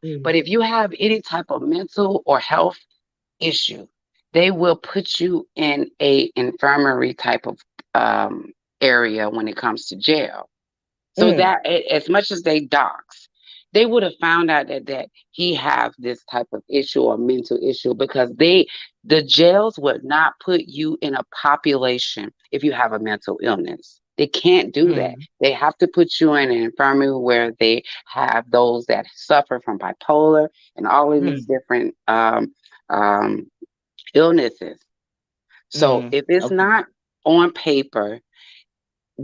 mhm,
But if you have any type of mental or health issue, they will put you in a infirmary type of area when it comes to jail. So
mm,
that as much as they dox, they would have found out that he have this type of issue or mental issue because the jails would not put you in a population if you have a mental illness. They can't do that.
mm,
They have to put you in an infirmary where they have those that suffer from bipolar and all of these
mm,
different um, illnesses. So
mm.
if it's
Okay.
not on paper,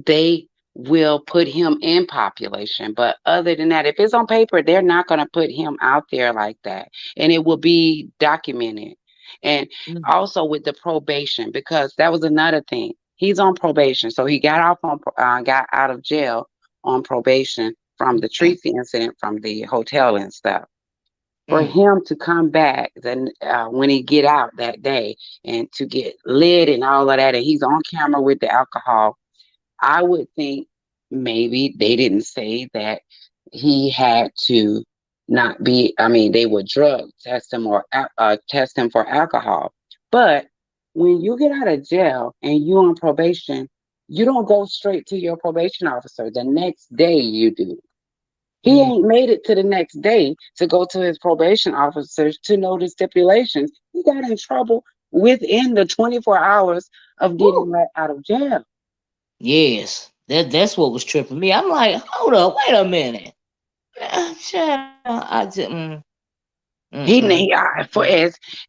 they will put him in population. But other than that, if it's on paper, they're not going to put him out there like that. And it will be documented. And
Mm,
also with the probation, because that was another thing. He's on probation. So he got out of jail on probation from the
mm,
Tracy incident from the hotel and stuff. For
mm,
him to come back then when he get out that day and to get lit and all of that, and he's on camera with the alcohol, I would think maybe they didn't say that he had to not be, I mean, they would drug test him or test him for alcohol. But when you get out of jail and you on probation, you don't go straight to your probation officer. The next day you do. He
mm.
ain't made it to the next day to go to his probation officer to know the stipulations. He got in trouble within the 24 hours of getting
Woo.
let out of jail.
Yes, that's what was tripping me. I'm like, hold up, wait a minute. Child, mm,
For
mm,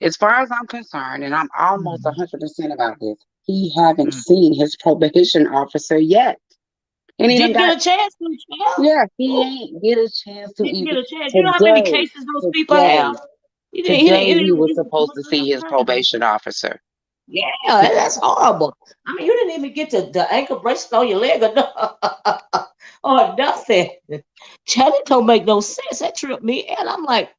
as far as I'm concerned, and I'm almost
mm,
100% about this, he haven't
mm.
seen his probation officer yet. And even
Didn't get
got,
a chance to, child.
yeah, he
Ooh,
ain't get a chance to
didn't
even
get a chance. You know how many
today,
cases those people
today,
have? He
today he
didn't
was
get
supposed to see his
time.
probation officer.
Yeah, that's horrible. I mean, you didn't even get the ankle bracelet on your leg or, no, or nothing. Child, it don't make no sense. That tripped me. And I'm like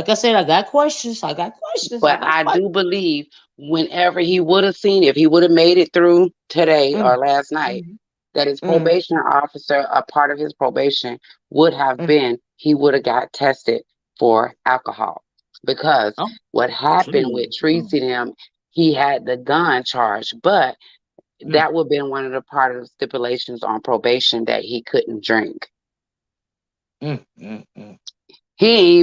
I said, I got questions. I got questions. I
But
got
I do
questions.
believe whenever he would have seen, if he would have made it through today
Mm,
or last night,
mm,
that his
mm,
probation officer, a part of his probation, would have
mm.
been he would have got tested for alcohol. Because
Oh,
what happened with
please.
Tracy them, he had the gun charge, but
Mm,
that would have been one of the part of the stipulations on probation that he couldn't drink.
mm.
He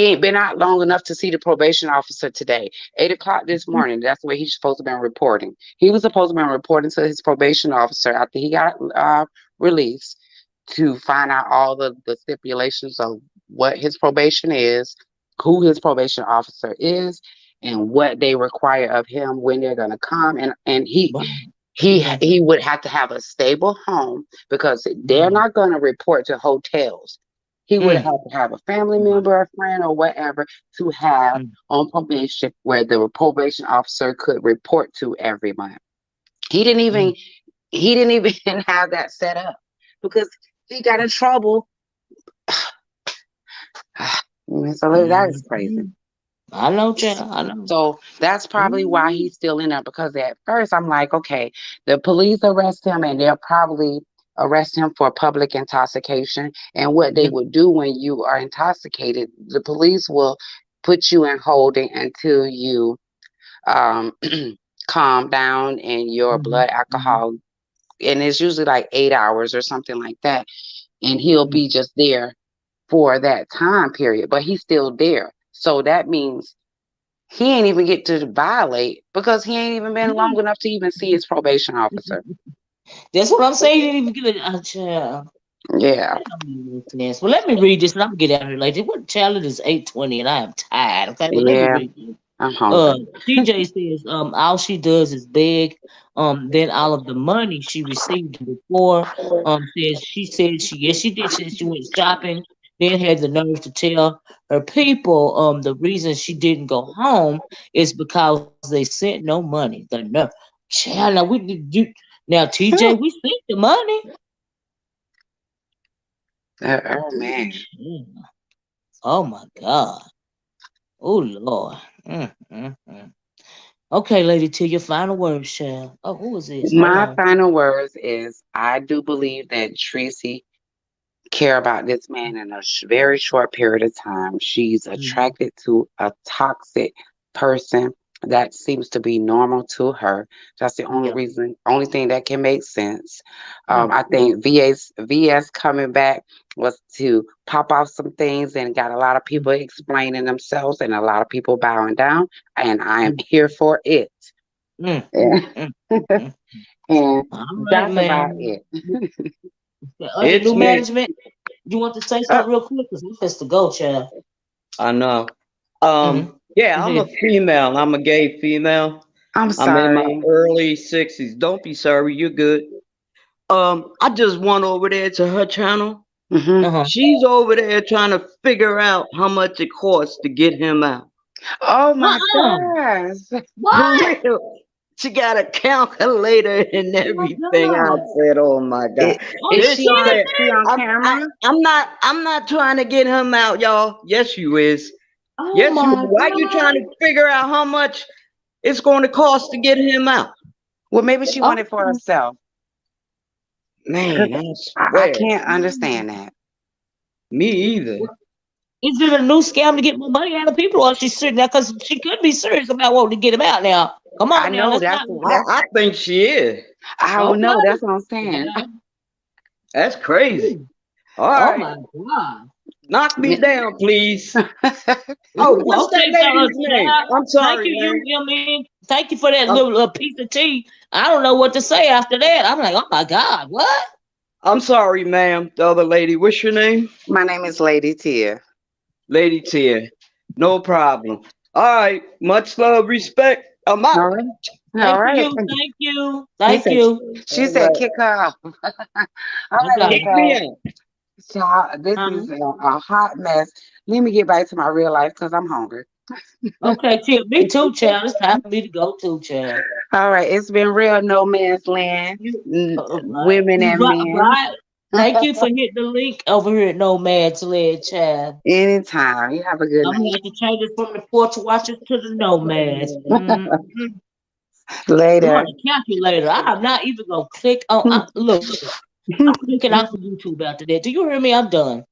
ain't been out long enough to see the probation officer today. 8 o'clock this morning. That's where he's supposed to be reporting. He was supposed to be reporting to his probation officer after he got released to find out all the stipulations of what his probation is, who his probation officer is, and what they require of him when they're gonna come. And
Right. Right.
he would have to have a stable home because they're
Mm,
not gonna report to hotels. He would
mm,
have to have a family
right.
member, a friend, or whatever to have
Mm,
on probation where the probation officer could report to every month. He didn't even
mm,
he didn't even have that set up because he got in trouble. So that is crazy.
mm. I know, child. I know.
So that's probably why
Mm,
he's still in there because at first I'm like, okay, the police arrest him and they'll probably arrest him for public intoxication. And what they
mm,
would do when you are intoxicated, the police will put you in holding until you um, calm down and your
mm,
blood
mm,
alcohol, and it's usually like 8 hours or something like that. And he'll
mm,
be just there for that time period, but he's still there. So that means he ain't even get to violate because he ain't even been long enough to even see his probation officer.
That's what I'm saying. He didn't even get it. Child.
Yeah.
That don't make no sense. Well, let me read this and I'm gonna get out of here later. What child, it is 8:20 and I am tired. Okay, well let me
Yeah.
read this.
I'm hungry.
TJ says, all she does is beg. Then all of the money she received before, says she did. Said she went shopping. Then had the nerve to tell her people, the reason she didn't go home is because they sent no money. The nerve, child. Now we you now TJ, we sent the money.
Oh man.
Mm. Oh my God. Oh Lord. Mm. Okay, Lady T, your final words, child. Oh, who is this? Hold
My
on.
final words is I do believe that Tracy care about this man in a very short period of time. She's
Mhm.
attracted to a toxic person that seems to be normal to her. That's the only
Yeah.
reason, only thing that can make sense.
Mm.
I think VS coming back was to pop off some things and got a lot of
Mm.
people explaining themselves and a lot of people bowing down, and I am
Mm.
here for it.
Mm.
Yeah.
Mm. Mm.
And
All right,
that's about
man.
it.
The other
It's
new
me.
management, you want to say
Uh,
something real quick? Because we just to go, child.
I know.
Mm-hmm.
Yeah, I'm
Yeah.
a female. I'm a gay female.
I'm
I'm in my
sorry.
early 60s. Don't be sorry. You're good. I just went over there to her channel.
Hmm.
Uh-huh.
She's over there trying to figure out how much it costs to get him out.
Oh my
Uh-uh.
gosh.
For
What?
real. She got a calculator and
Oh my
everything. I
God.
said, "Oh my God."
I-
Oh,
Is
Then
she
she
on
said,
serious?
she on camera?
I'm not trying to get him out, y'all." Yes, you is.
Oh
Yes, you.
my
Why you trying
God.
to figure out how much it's going to cost to get him out?
Well, maybe she wanted for
Oh,
herself. Because
Man, I
I
swear.
can't understand that.
Me either.
is it a new scam to get more money out of people, or she's serious now? Because she could be serious about wanting to get him out now. Come
I
on now,
know
let's not.
I think she is.
I don't know.
Okay.
That's what I'm saying.
Yeah.
That's crazy.
Ooh.
All
Oh
right.
my God.
Knock me down, please. Oh, what's that
Okay, so
lady's name?
child,
I'm
thank
sorry,
you,
man.
you mean, thank you for that
I'm,
little piece of tea. I don't know what to say after that. I'm like, oh my God, what?
I'm sorry, ma'am. The other lady. What's your name?
My name is Lady Tia.
Lady Tia. No problem. All right. Much love, respect. I'm
All
out.
right. All
Thank
right.
you, thank you,
He
thank
said
you.
she
All
said
right.
kick her off. All
I
right,
got
Kick
it.
me
okay.
out.
Child, this is a hot mess. Let me get back to my real life because I'm hungry.
Okay, Tia, me too, child. It's time for me to go too, child.
All right, it's been real no man's land,
You, right,
women and men.
right. Thank you for hitting the link over here at Nomad to let child.
Anytime. You have a good
I'm gonna
night.
have to change it from the porch watchers to the Nomads. I'm on
Later.
a calculator. I'm not even gonna click on. Look, I'm clicking off of YouTube after that. Do you hear me? I'm done.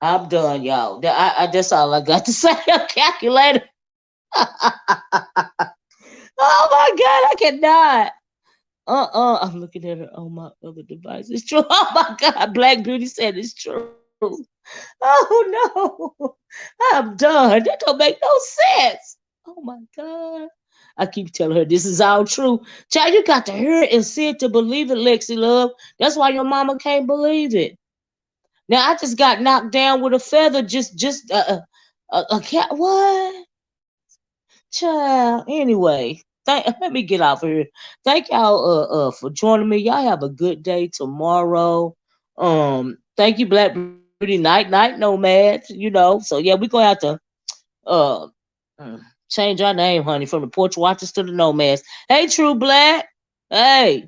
I'm done, y'all. That's all I got to say. A calculator. Oh my God, I cannot. I'm looking at it on my other device. It's true. Oh my God, Black Beauty said it's true. Oh no, I'm done. That don't make no sense. Oh my God. I keep telling her this is all true. Child, you got to hear it and see it to believe it, Lexi Love. That's why your mama can't believe it. Now I just got knocked down with a feather. Just a cat. What? Child. Anyway, let me get off of here. Thank y'all for joining me. Y'all have a good day tomorrow. Thank you, Black Beauty Night Nomads. So yeah, we're gonna have to uh mm, change our name, honey, from the Porch Watchers to the Nomads. Hey, True Black. Hey.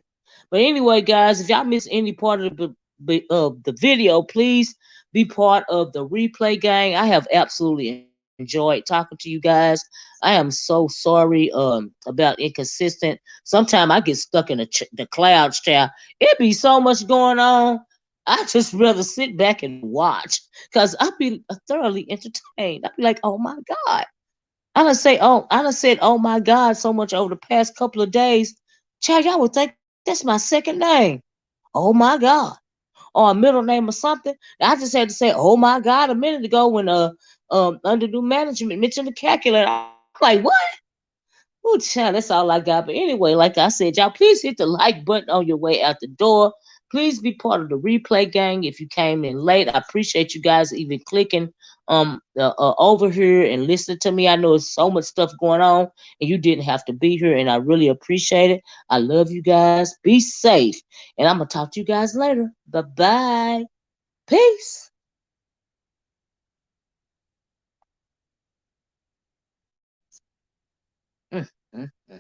But anyway, guys, if y'all miss any part of the video, please be part of the replay gang. I have absolutely enjoyed talking to you guys. I am so sorry about inconsistent. Sometimes I get stuck in the clouds, child. It be so much going on. I just rather sit back and watch because I be thoroughly entertained. I be like, oh my God. I done said, oh my God, so much over the past couple of days. Child, y'all would think that's my second name. Oh my God. Or a middle name or something. I just had to say, oh my God, a minute ago when under new management mentioned the calculator. I'm like, what? Oh, child, that's all I got. But anyway, like I said, y'all, please hit the like button on your way out the door. Please be part of the replay gang. If you came in late, I appreciate you guys even clicking over here and listening to me. I know there's so much stuff going on, and you didn't have to be here, and I really appreciate it. I love you guys. Be safe, and I'm gonna talk to you guys later. Bye bye. Peace. Mm, mm, mm.